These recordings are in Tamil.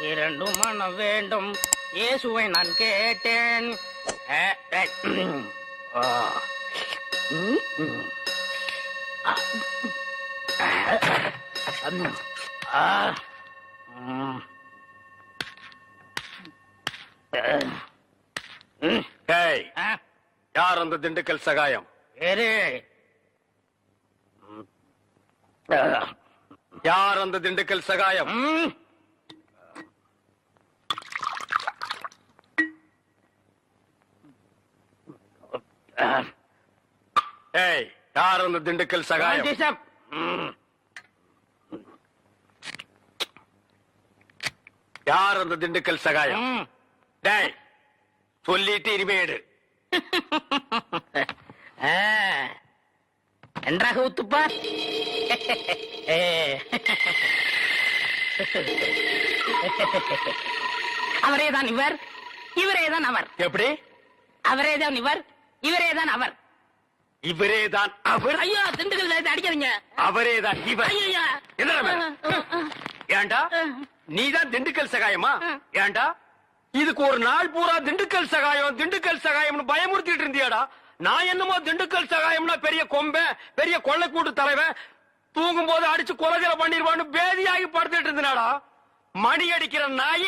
இரண்டு மனம் வேண்டும் இயேசுவை நான் கேட்டேன். யார் அந்த திண்டுக்கல் சகாயம்? யார் அந்த திண்டுக்கல் சகாயம்? யார் அந்த திண்டுக்கல் சகாயம்? யார் அந்த திண்டுக்கல் சகாயம்? டேய் சொல்லிட்டு இனிமேடு நன்றாக ஊத்துப்பா. அவரேதான் இவர், இவரேதான் அவர். எப்படி? அவரேதான் இவர், இவரேதான் அவர். இவரேதான் அவர்? ஐயா திண்டுக்கல் அடிக்காதீங்க. அவரேதான் இவர். ஐயா ஏண்டா நீதான் திண்டுக்கல் சகாயமா? ஏண்டா இதுக்கு ஒரு நாள் பூரா திண்டுக்கல் சகாயம் திண்டுக்கல் சகாயம்னு பயமுறுத்திட்டு இருந்தியாடா. நான் என்னமோ திண்டுக்கல் சகாயம்னா பெரிய கொம்பை பெரிய கொள்ளைக்கூட்டு தலைவன் தூங்கும் போது அடிச்சு கொலைகளை பண்ணிடுவான்னு பேதியாகி படுத்துட்டு இருந்தாடா. மணி அடிக்கிற நாய்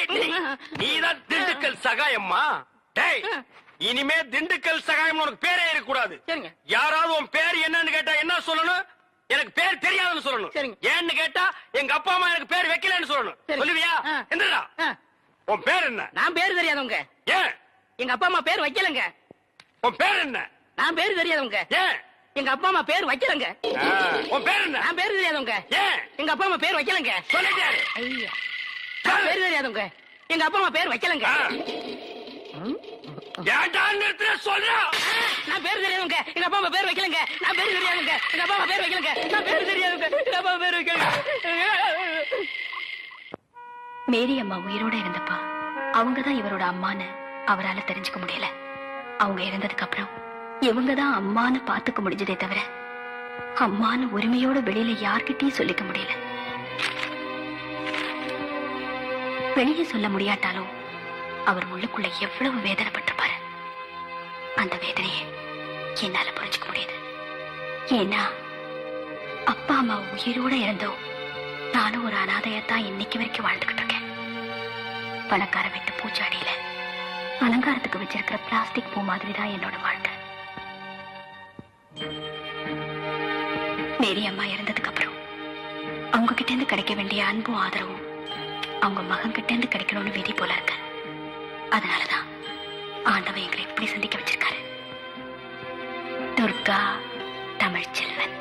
நீதான் திண்டுக்கல் சகாயம்மா? டேய் இனிமே திண்டுக்கல் சகாயம் உனக்கு பேரே இருக்க கூடாது. யாராவது உன் பேர் என்னன்னு கேட்டா என்ன சொல்லணும்? எனக்கு பேர் தெரியாதுன்னு சொல்லணும். ஏன்னு கேட்டா எங்க அப்பா அம்மா எனக்கு பேர் வைக்கலன்னு சொல்லணும். சொல்லுவியா? என்னடா உன் பேர் என்ன? நான் பேர் தெரியாதவங்க. ஏன்? எங்க அப்பா அம்மா பேர் வைக்கலங்க. உன் பேர் என்ன? நான் பேர் தெரியாதவங்க. ஏன்? எங்க அப்பா அம்மா பேர் வைக்கலங்க. உன் பேர் என்ன? நான் பேர் தெரியாதவங்க. ஏன்? எங்க அப்பா அம்மா பேர் வைக்கலங்க. சொல்லுங்க. ஐயா நான் பேர் தெரியாதவங்க. எங்க அப்பா அம்மா பேர் வைக்கலங்க. ஏன்டா நிறுத்துற சொல்றா? நான் பேர் தெரியாதவங்க. எங்க அப்பா அம்மா பேர் வைக்கலங்க. நான் பேர் தெரியாதவங்க. எங்க அப்பா அம்மா பேர் வைக்கலங்க. நான் பேர் தெரியாதவங்க. எங்க அப்பா அம்மா பேர் வைக்கலங்க. மேரி அம்மா உயிரோட இருந்தப்பா அவங்கதான் இவரோட அம்மான்னு அவரால தெரிஞ்சுக்க முடியல. அவங்க இறந்ததுக்கு அப்புறம் இவங்கதான் அம்மான்னு பாத்துக்க முடிஞ்சதே தவிர அம்மான்னு உரிமையோட வெளியில யார்கிட்டயும் சொல்லிக்க முடியல. வெளியே சொல்ல முடியாட்டாலும் அவர் உள்ளுக்குள்ள எவ்வளவு வேதனைப்பட்டிருப்பாரு. அந்த வேதனையை என்னால புரிஞ்சுக்க முடியுது. ஏன்னா அப்பா அம்மா உயிரோட இருந்தோம் நானும் ஒரு அனாதையத்தான் இன்னைக்கு வரைக்கும் வாழ்ந்துகிட்டு இருக்கேன். பணக்கார வீட்டு பூச்சாடியில அலங்காரத்துக்கு வச்சிருக்கிற பிளாஸ்டிக் பூ மாதிரி தான் என்னோட வாழ்க்கை. மேரி அம்மா இறந்ததுக்கு அப்புறம் அவங்க கிட்ட இருந்து கிடைக்க வேண்டிய அன்பும் ஆதரவும் அவங்க மகன் கிட்ட இருந்து கிடைக்கணும்னு விதி போல இருக்கு. அதனாலதான் ஆண்டவன் எங்களை இப்படி சந்திக்க வச்சிருக்காரு. துர்கா தமிழ்ச்செல்வன்.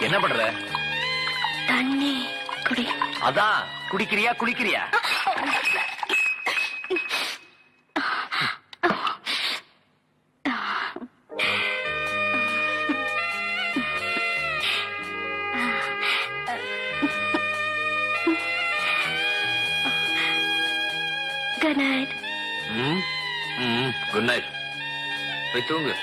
என்ன பண்ற? தண்ணி குடி. அதான் குடிக்கிறியா குளிக்கிறியா? Good night. Good night. போய் தூங்கு.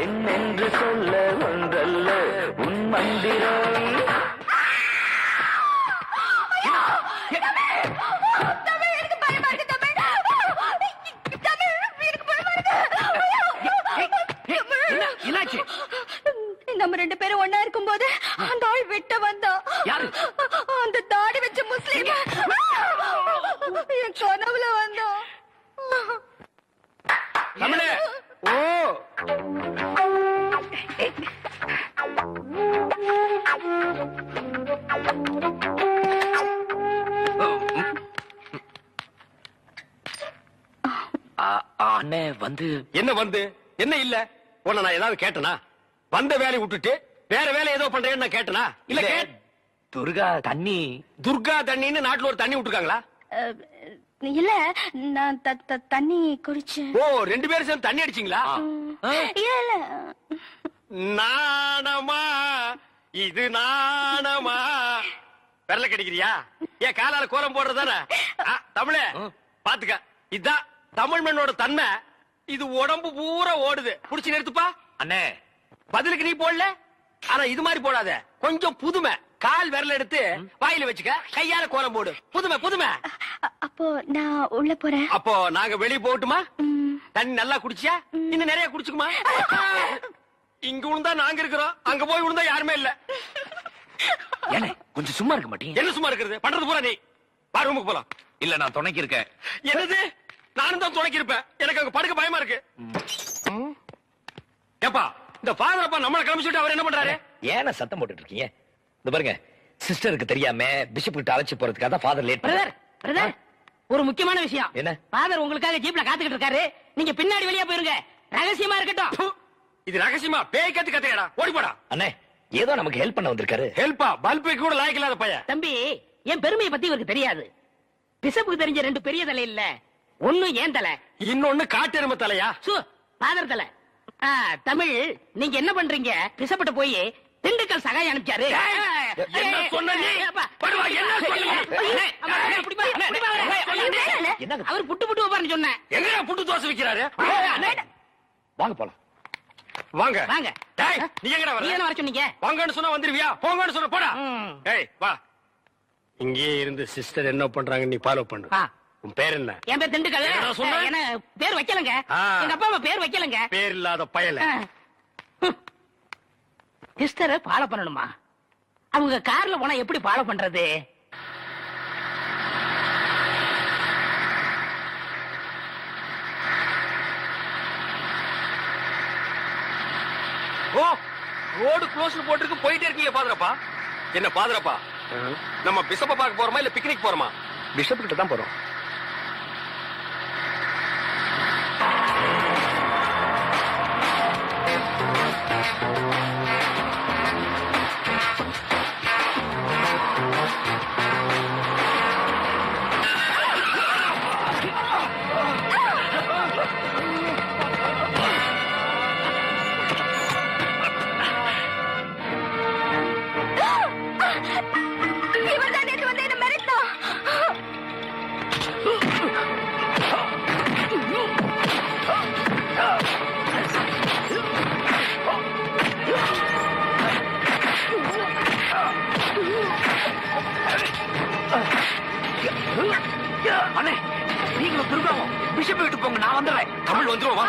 என்னென்று சொல்ல ஒன்றல்ல உன் மந்திரம். நம்ம ரெண்டு பேரும் ஒன்னா இருக்கும் போது அந்த ஆள் வெட்ட வந்தா. அந்த தாடி வச்ச அண்ணே வந்து என்ன வந்து என்ன இல்ல உன்னை நான் ஏதாவது கேட்டனா? வந்த வேலையை விட்டுட்டு வேற வேலை ஏதோ பண்றேன்னு நான் கேட்டனா? இல்ல துர்கா தண்ணி துர்கா தண்ணின்னு நாட்டுல ஒரு தண்ணி விட்டுருக்காங்களா? இல்ல நான் தண்ணி குடிச்சேன். ஓ, 2 பேரும் சேர்ந்து தண்ணி அடிச்சீங்களா? இல்ல இல்ல நாணமா இது நாணமா? விரல கடிக்கிறியா? ஏன் காலால கோலம் போடுறதானே? தமிழே பாத்துக்க, இதான் தமிழ் மண்ணோட தன்மை. இது உடம்பு பூரா ஓடுது. புடிச்சு நிறுத்துப்பா. அண்ணே பதிலுக்கு நீ போடல, ஆனா இது மாதிரி போடாத. கொஞ்சம் புதுமை. கால் விரல எடுத்து வாயில வச்சுக்க, கையால கோலம் போடு. புதுமை புதுமை. அப்போ நான் உள்ள போறேன். அப்போ நாங்க வெளிய போகட்டுமா? தண்ணி நல்லா குடிச்சியா? இன்னும் நிறைய குடிச்சுக்குமா? இங்க விழுந்தா நாங்க இருக்கிறோம், அங்க போய் விழுந்தா யாருமே இல்ல. ஏனே கொஞ்சம் சும்மா இருக்க மாட்டீங்க? என்ன சும்மா இருக்கிறது? பண்றது பூரா நீ. வா, ரூமுக்கு போலாம். இல்ல நான் துணைக்கு இருக்கேன். என்னது? நானும் தான் துணைக்கி இருப்பேன். எனக்கு அங்க படுக்க பயமா இருக்கு. ஏப்பா, இந்த ஃபாதர் அப்பா நம்மள கிளம்பிச்சுட்டு அவர் என்ன பண்றாரு? ஏன சத்தம் போட்டுட்டு இருக்கீங்க? இந்த பாருங்க, சிஸ்டருக்கு தெரியாம பிஷப் கிட்ட அழைச்சு போறதுக்காக தான் ஃபாதர் லேட் பிரதர் பிரதர், ஒரு முக்கியமான விஷயம். என்ன? ஃபாதர் உங்களுக்காக ஜீப்ல காத்துக்கிட்டு இருக்காரு. நீங்க பின்னாடி வெளியே போயிருங்க, ரகசியமா இருக்கட்டும். ப்பு, இது ரகசியமா பேய் கத்து கத்தையடா. ஓடி போடா. அண்ணே ஏதோ நமக்கு ஹெல்ப் பண்ண வந்திருக்காரு. ஹெல்ப்பா? பல்பு கூட லாய்க்கு இல்லாத பையன். தம்பி, என் பெருமையை பத்தி இவருக்கு தெரியாது. பிசப்புக்கு தெரிஞ்ச 2 பெரிய தலை இல்ல, ஒண்ணு ஏன் தலை, இன்னொன்னு காட்டெருமை தலையா? ஃபாதர் தலை. தமிழ், நீங்க என்ன பண்றீங்க? பிசப்பிட்ட போய் திண்டுக்கல் சகாயம் அனுப்பிச்சாரு. என்ன சொன்ன நீ? படுவா, என்ன சொன்ன நீ? என்னங்க? அவர் புட்டு புட்டு வைப்பாருன்னு சொன்னேன். எங்கடா புட்டு தோசை விக்கிறாரு? வாங்க போலாம். வாங்க வாங்க. டேய், நீ எங்கடா நீ வர? என்ன வர சொன்னீங்க? வாங்கன்னு சொன்னா வந்துருவியா? போங்கன்னு சொன்னா போடா. ம். டேய் வா. இங்கே இருந்து சிஸ்டர் என்ன பண்றாங்க நீ ஃபாலோ பண்ணு. ஆ. உன் பேர் என்ன? என் பேர் திண்டுக்கல். என்னடா சொன்ன? என்ன பேர் வைக்கலங்க. ஆ. எங்க அப்பா அம்மா பேர் வைக்கலங்க. பேர் இல்லாத பயல. சிஸ்டரை ஃபாலோ பண்ணணுமா? அவங்க கார்ல போனா எப்படி ஃபாலோ பண்றது? ஓ, ரோடு க்ளோஸ்ல போட்டுருக்கு, போயிட்டே இருக்கீங்க பாதுரப்பா. என்ன பாதுரப்பா, நம்ம பிஷப்ப பார்க்க போறோமா இல்ல பிக்னிக் போறோமா? பிஷப் கிட்ட தான் போறோம். இவன் தான் நேத்து வந்து என்ன மிரட்டினான். அண்ணே நீங்களும் துர்காவும் பிஷப் விட்டு போங்க, நான் வந்துடுறேன். தமிழ் வந்துருவா.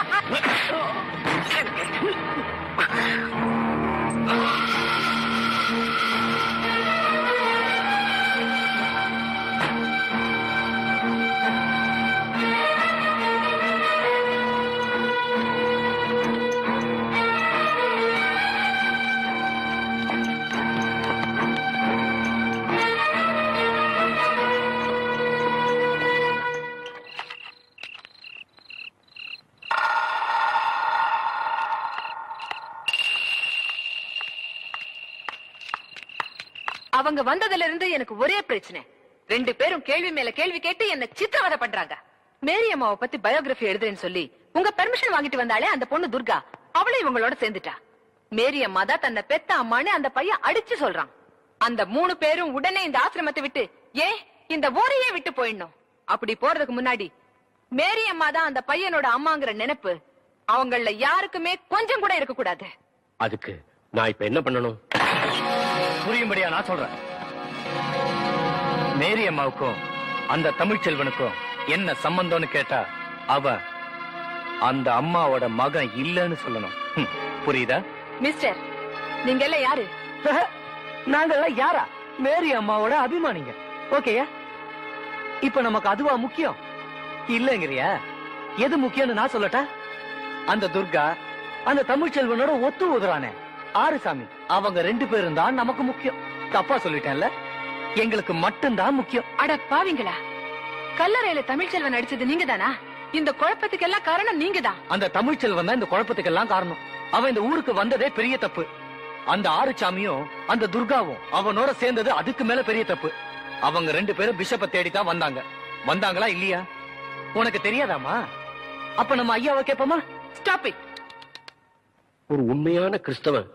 அவங்க வந்ததுல இருந்து எனக்கு ஒரே பிரச்சனை. 2 பேரும் கேள்வி மேல கேள்வி கேட்டு என்ன சித்திரவதை பண்றாங்க. மேரி அம்மாவை பத்தி பயோகிராபி எழுதுறேன்னு சொல்லி உங்க பெர்மிஷன் வாங்கிட்டு வந்தாலே அந்த பொண்ணு துர்கா, அவளும் இவங்களோட சேர்ந்துட்டா. மேரி அம்மா தான் தன்னை பெத்த அம்மான்னு அந்த பையன் அடிச்சு சொல்றான். அந்த 3 பேரும் உடனே இந்த ஆசிரமத்தை விட்டு, ஏன் இந்த ஊரையே விட்டு போயிடணும். அப்படி போறதுக்கு முன்னாடி மேரி அம்மா தான் அந்த பையனோட அம்மாங்கிற நினைப்பு அவங்கள யாருக்குமே கொஞ்சம் கூட இருக்க கூடாது. அதுக்கு நான் இப்ப என்ன பண்ணணும்? புரியும்படியா நான் சொல்றேன். மேரி அம்மாவுக்கும் அந்த தமிழ் செல்வனுக்கும் என்ன சம்பந்தம்னு கேட்டா அவ அந்த அம்மாவோட மகன் இல்லன்னு சொல்லணும். புரியுதா? மிஸ்டர், நீங்க எல்லாம் யாரு? நாங்கெல்லாம் யாரா? மேரி அம்மாவோட அபிமானிங்க. ஓகேயா? இப்ப நமக்கு அதுவா முக்கியம் இல்லங்கிறியா? எது முக்கியம்னு நான் சொல்லட்டா? அந்த துர்கா அந்த தமிழ் செல்வனோட ஒத்து ஊதுறானே ஆறுசாமி, அவங்க 2 பேரும் தான் நமக்கு முக்கியம். தப்பா சொல்லிட்டேன்ல? எங்களுக்கு மட்டும்தான் முக்கியம். அட பாவிங்களா, கல்லறையில தமிழ்ச்செல்வன் அடிச்சது நீங்க தானா? இந்த குழப்பத்துக்கெல்லாம் காரணம் நீங்கதான். அந்த தமிழ்ச்செல்வன் தான் இந்த குழப்பத்துக்கெல்லாம் காரணம். அவன் இந்த ஊருக்கு வந்ததே பெரிய தப்பு. அந்த ஆறுசாமியும் அந்த துர்காவும் அவனோட சேர்ந்தது அதுக்கு மேல பெரிய தப்பு. அவங்க 2 பேரும் பிஷப்ப தேடித்தான் வந்தாங்க. வந்தாங்களா இல்லையா உனக்கு தெரியாதாமா? அப்ப நம்ம ஐயாவை கேப்போமா? Stop it. ஒரு உண்மையான கிறிஸ்தவன்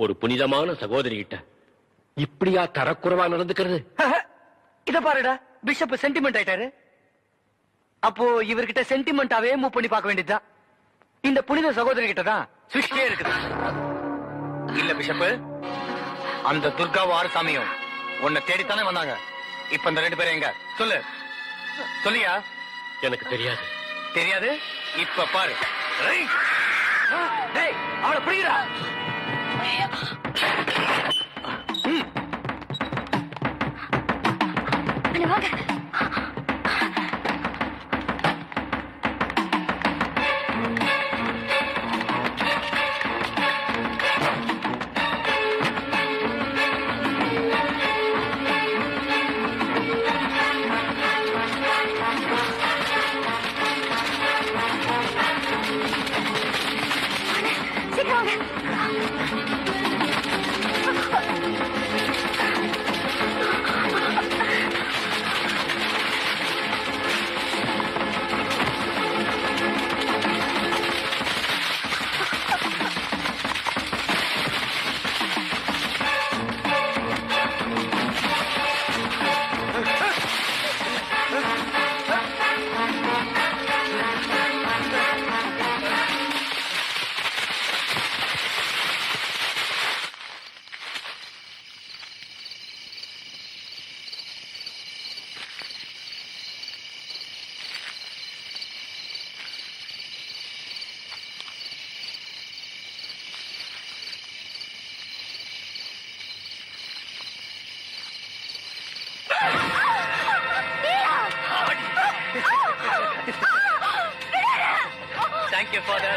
ஒரு புனிதமான சகோதரி கிட்ட இப்படியா தரக்குறைவா நடந்துக்கிறது? இத பாருடா, பிஷப் சென்டிமெண்ட் ஆயிட்டாரு. அப்போ இவர்கிட்ட சென்டிமெண்டாவே மூவ் பண்ணி பார்க்க வேண்டியதுதான். இந்த புனித சகோதரி கிட்ட தான் சுவிட்சே இருக்குது. இல்ல பிஷப், அந்த துர்காவும் ஆறுசாமியும் உன்னை தேடித்தானே வந்தாங்க. இப்ப இந்த 2 பேரும் எங்க சொல்லு, சொல்லியா? எனக்கு தெரியாது. தெரியாது? இப்ப பாரு. டேய், அவளை பிடிக்கிறா. வாங்க. சீக்கிரம் வாங்க. Thank you, Father.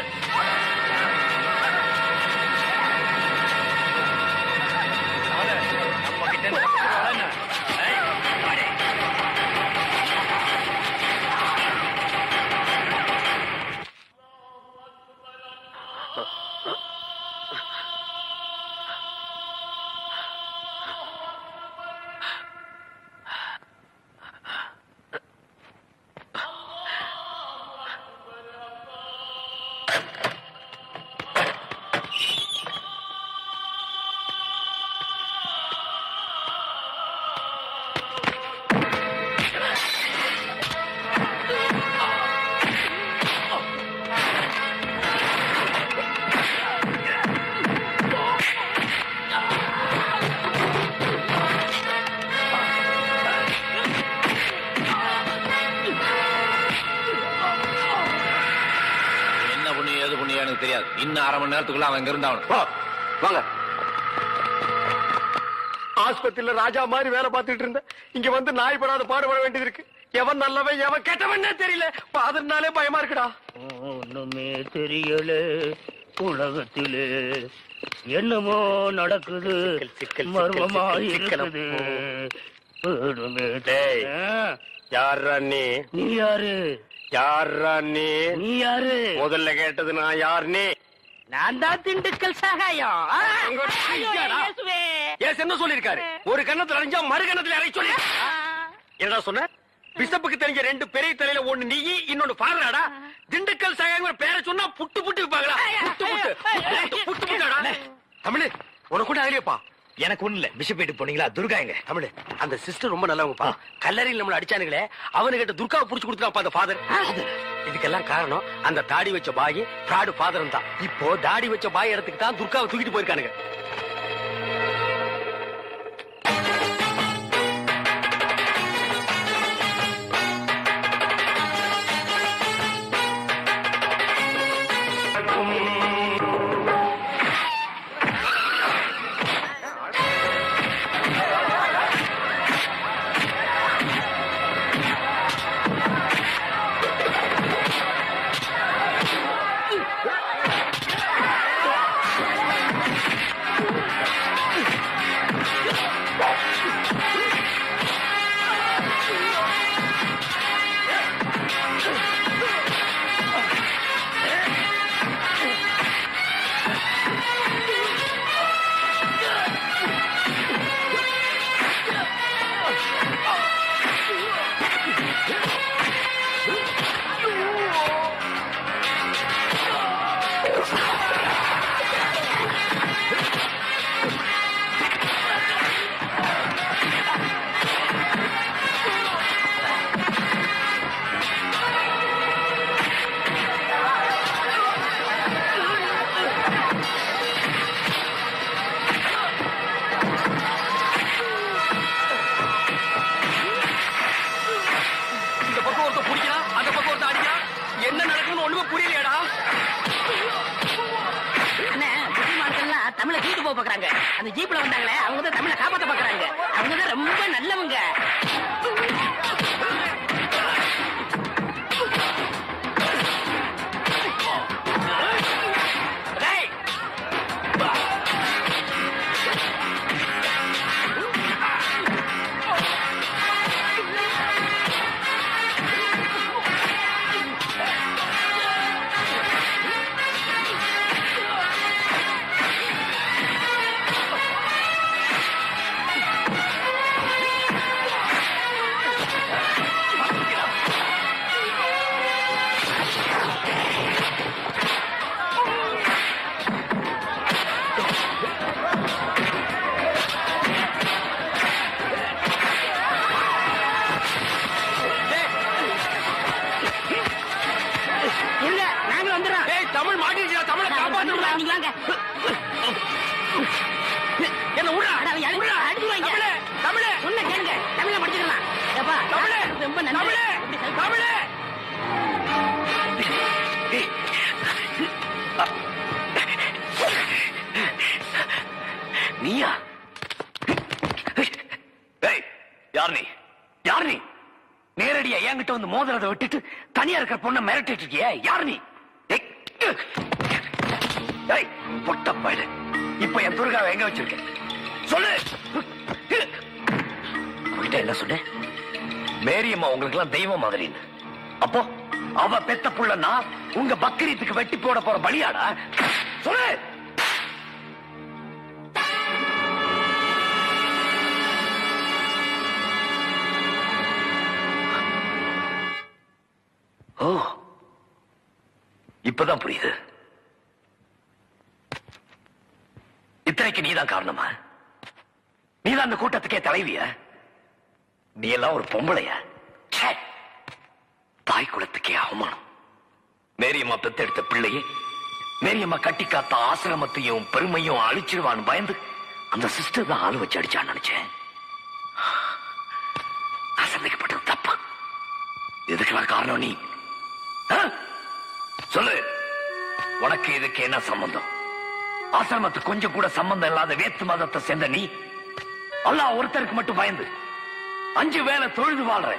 Father, நம்ம கிட்ட இருந்து தப்பிச்சுக்கோங்க. ஏய், வாடி. எனக்கு தெரியாது. இன்னும் 1/2 மணி நேரத்துக்குள்ள அவன் இருந்தாகணும். வாங்க. ஆஸ்பத்திரியில ராஜா மாதிரி வேலை பார்த்துட்டு இருந்த இங்க வந்து நாய் படாத பாடுபட வேண்டியது இருக்கு. எவன் நல்லவன் எவன் கெட்டவன் தெரியல. பாதனாலே பயமா இருக்குடா. ஒண்ணுமே தெரியல உலகத்திலே, என்னமோ நடக்குது, மர்மமா இருக்குது. யாரா நீ? நீ யாரு? யாரா நீ? நீ யாரு? முதல்ல கேட்டது நான் யார் நீ? நான் தான் திண்டுக்கல் சகாயம். ஏன் என்ன சொல்லிருக்காரு? ஒரு கண்ணத்துல அரைஞ்சா மறு கண்ணத்துல அரை சொல்லி என்னடா சொன்ன? பிஷப்புக்கு தெரிஞ்ச 2 பெரிய தலையில ஒண்ணு நீ, இன்னொன்னு பாருடா. திண்டுக்கல் சகாயம் பேரை சொன்னா புட்டு புட்டு விப்பாங்களா? புட்டு புட்டு புட்டு புட்டாடா. தமிழ் உனக்கு கூட ஆகலையப்பா. எனக்கு ஒண்ணு இல்ல. பிஷப் வீட்டு போனீங்களா? துர்கா எங்க? தமிழ் அந்த சிஸ்டர் ரொம்ப நல்லவங்கப்பா. கல்லறையில் நம்மள அடிச்சானுங்களே, அவனுகிட்ட துர்காவை புடிச்சு கொடுத்துட்டாப்பா அந்த ஃபாதர். இதுக்கெல்லாம் காரணம் அந்த தாடி வச்ச பாய் ஃப்ராடு ஃபாதரும் தான். இப்போ தாடி வச்ச பாய் இடத்துக்கு தான் துர்காவை தூக்கிட்டு போயிருக்கானுங்க. தமிழ தூக்கிட்டு போக பாக்குறாங்க. அந்த ஜீப்ல வந்தாங்களே அவங்க தான் தமிழை காப்பாத்த பாக்குறாங்க. அவங்க தான் ரொம்ப நல்லவங்க. இருங்க, நாங்களும் வந்துடுறோம். ஏய், தமிழ் மாட்டிடுச்சுடா, தமிழை காப்பாத்துடா. நீங்க வாங்க. என்ன விடுடா, அட, அவங்க விடுடா. அடிச்சுடுவாங்க. தமிழே, தமிழே, சொன்ன கேளுங்க, தமிழ படிச்சுக்கலாம். ஏப்பா, தமிழே, ரொம்ப நன்றி. தமிழே, தமிழே. நீயா? ஏய், யார் நீ? யார் நீ? நேரடியா என்கிட்ட வந்து மோதிரத்தை விட்டுட்டு தனியா இருக்கிற பொண்ணை மிரட்டிட்டு இருக்கியே, யார் நீ? ஏய், ஏய், பொட்ட பயலே. இப்ப என் துர்காவை எங்க வச்சிருக்க? சொல்லு. அவகிட்ட என்ன சொன்ன? மேரியம்மா உங்களுக்கு எல்லாம் தெய்வம் மாதிரின்னு. அப்போ அவ பெத்த புள்ளனா உங்க பக்ரீத்துக்கு வெட்டி போட போற பலியாடா? சொல்லு. ஓ, இப்பதான் புரியுது. இத்தனைக்கு நீதான் காரணமா? நீதான் அந்த கூட்டத்துக்கே தலைவிய? நீ எல்லாம் ஒரு பொம்பளைய? ச்சே! தாய் குலத்துக்கே அவமானம். மேரியம்மா பெத்தெடுத்த பிள்ளையே மேரியம்மா கட்டி காத்த ஆசிரமத்தையும் பெருமையும் அழிச்சிருவான்னு பயந்து அந்த சிஸ்டர் தான் ஆளு வச்சு அடிச்சான்னு நினைச்சேன். நான் சந்தேகப்பட்டது தப்பு. எதுக்கெல்லாம் காரணம் நீ? ஆ? சொல்லு. உனக்கு இதுக்கு என்ன சம்பந்தம்? ஆசிரமத்துக்கு கொஞ்சம் கூட சம்பந்தம் இல்லாத வேத்து மதத்தை சேர்ந்த நீ அல்லாஹ் ஒருத்தருக்கு மட்டும் பயந்து 5 வேளை தொழுது வாழ்ற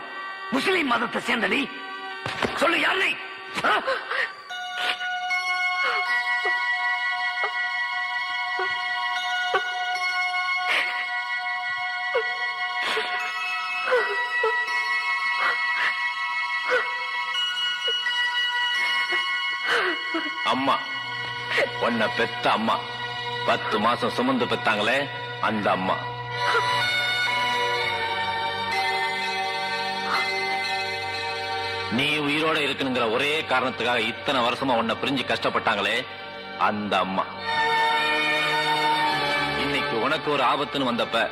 முஸ்லிம் மதத்தை சேர்ந்த நீ சொல்லு, யார் நீ? ஆ? அம்மா, உன்னை பெத்த அம்மா, 10 மாசம் சுமந்து பெத்தாங்களே அந்த அம்மா. நீ உயிரோட இருக்கணுங்கிற ஒரே காரணத்துக்காக இத்தனை வருஷமா உன்னை பிரிஞ்சு கஷ்டப்பட்டாங்களே அந்த அம்மா. இன்னைக்கு உனக்கு ஒரு ஆபத்துன்னு வந்தப்ப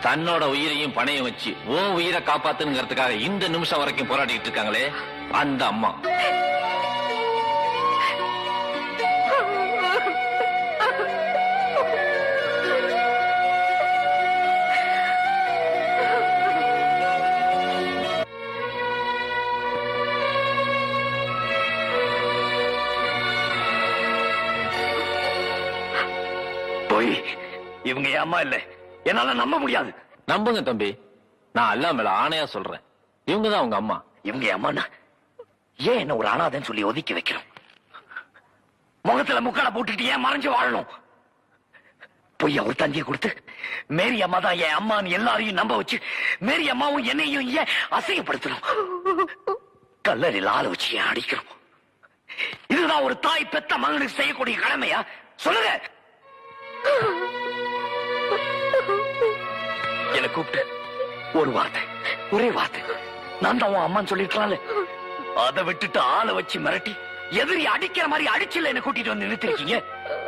தன்னோட உயிரையும் பணையம் வச்சு ஓ உயிரை காப்பாத்துங்கிறதுக்காக இந்த நிமிஷம் வரைக்கும் போராடிட்டு இருக்காங்களே அந்த அம்மா. போய் இவங்க என் அம்மா இல்ல, என்னால நம்ப முடியாது. நம்புங்க தம்பி, நான் அல்லாஹ் மேல ஆணையா சொல்றேன், இவங்கதான் உங்க அம்மா. இவங்க என் அம்மாண்ணா ஏன் என்ன ஒரு அனாதைன்னு சொல்லி ஒதுக்கி வைக்கிறோம்? முகத்துல முக்கால போட்டுட்டு ஏன் மறைஞ்சு வாழணும்? பொய்யா ஒரு தந்தியை கொடுத்து மேரி அம்மா தான் என் அம்மான்னு எல்லாரையும் நம்ப வச்சு மேரி அம்மாவும் என்னையும் ஏன் அசிங்கப்படுத்தணும்? கல்லறையில் ஆள வச்சு ஏன் அடிக்கிறோம்? இதுதான் ஒரு தாய் பெத்த மகனுக்கு செய்யக்கூடிய கடமையா? சொல்லுங்க. என்ன கூப்பிட்டு ஒரு வார்த்தை, ஒரே வார்த்தை, நான் தான் உன் அம்மான்னு சொல்லிருக்கலாம்ல. அதை விட்டுட்டு ஆளை வச்சு மிரட்டி எதிரி அடிக்கிற மாதிரி அடிச்சுல என்ன கூட்டிட்டு வந்து நிறுத்திருக்கீங்க.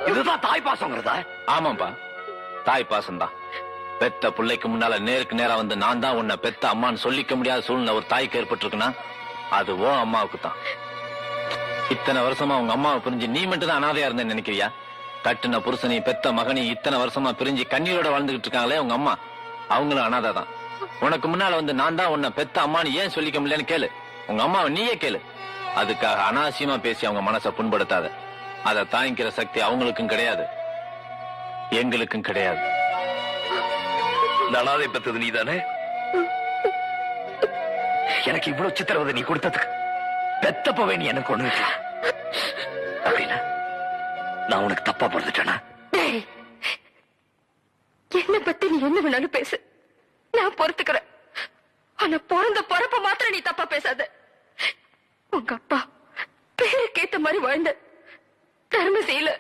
இதுதான் தாய் பாசங்கிறதா? ஆமாப்பா, தாய் பாசம் தான். பெத்த பிள்ளைக்கு முன்னால நேருக்கு நேரா வந்து நான் தான் உன்னை பெத்த அம்மான்னு சொல்லிக்க முடியாத சூழ்நிலை ஒரு தாய்க்கு ஏற்பட்டிருக்குன்னா அது ஓ அம்மாவுக்கு தான். இத்தனை வருஷமா உங்க அம்மாவை பிரிஞ்சு நீ மட்டும் தான் அனாதையா இருந்தேன்னு நினைக்கிறியா? கட்டுன புருஷனி பெத்த மகனி இத்தனை வருஷமா பிரிஞ்சு கண்ணீரோட வாழ்ந்துகிட்டு இருக்காங்களே உங்க அம்மா, அவங்களும் அனாதை தான். உனக்கு முன்னால வந்து நான் தான் உன்னை பெத்த அம்மான்னு ஏன் சொல்லிக்க முடியலன்னு கேளு. உங்க அம்மாவை நீயே கேளு. அதுக்காக அனாவசியமா பேசி அவங்க மனசை புண்படுத்தாத. அதை தாங்கிக்கிற சக்தி அவங்களுக்கும் கிடையாது. எங்களுக்கும் கிடையாது. இந்த அனாதை பெத்தது நீதானே? எனக்கு இவ்வளவு சித்திரவதை நீ கொடுத்ததுக்கு பெத்தப்பவே நீ எனக்கு கொண்டு வைக்கலாம் அப்படின்னா நான் உனக்கு தப்பா பிறந்துட்டேனா? என்ன பத்தி நீ என்ன வேணாலும் பேசு, நான் பொறுத்துக்கிறேன். ஆனா பிறந்த பொறப்ப மாத்திரம் நீ தப்பா பேசாத. உங்க அப்பா பேருக்கேத்த மாதிரி வாழ்ந்த தர்மம் செய்யல.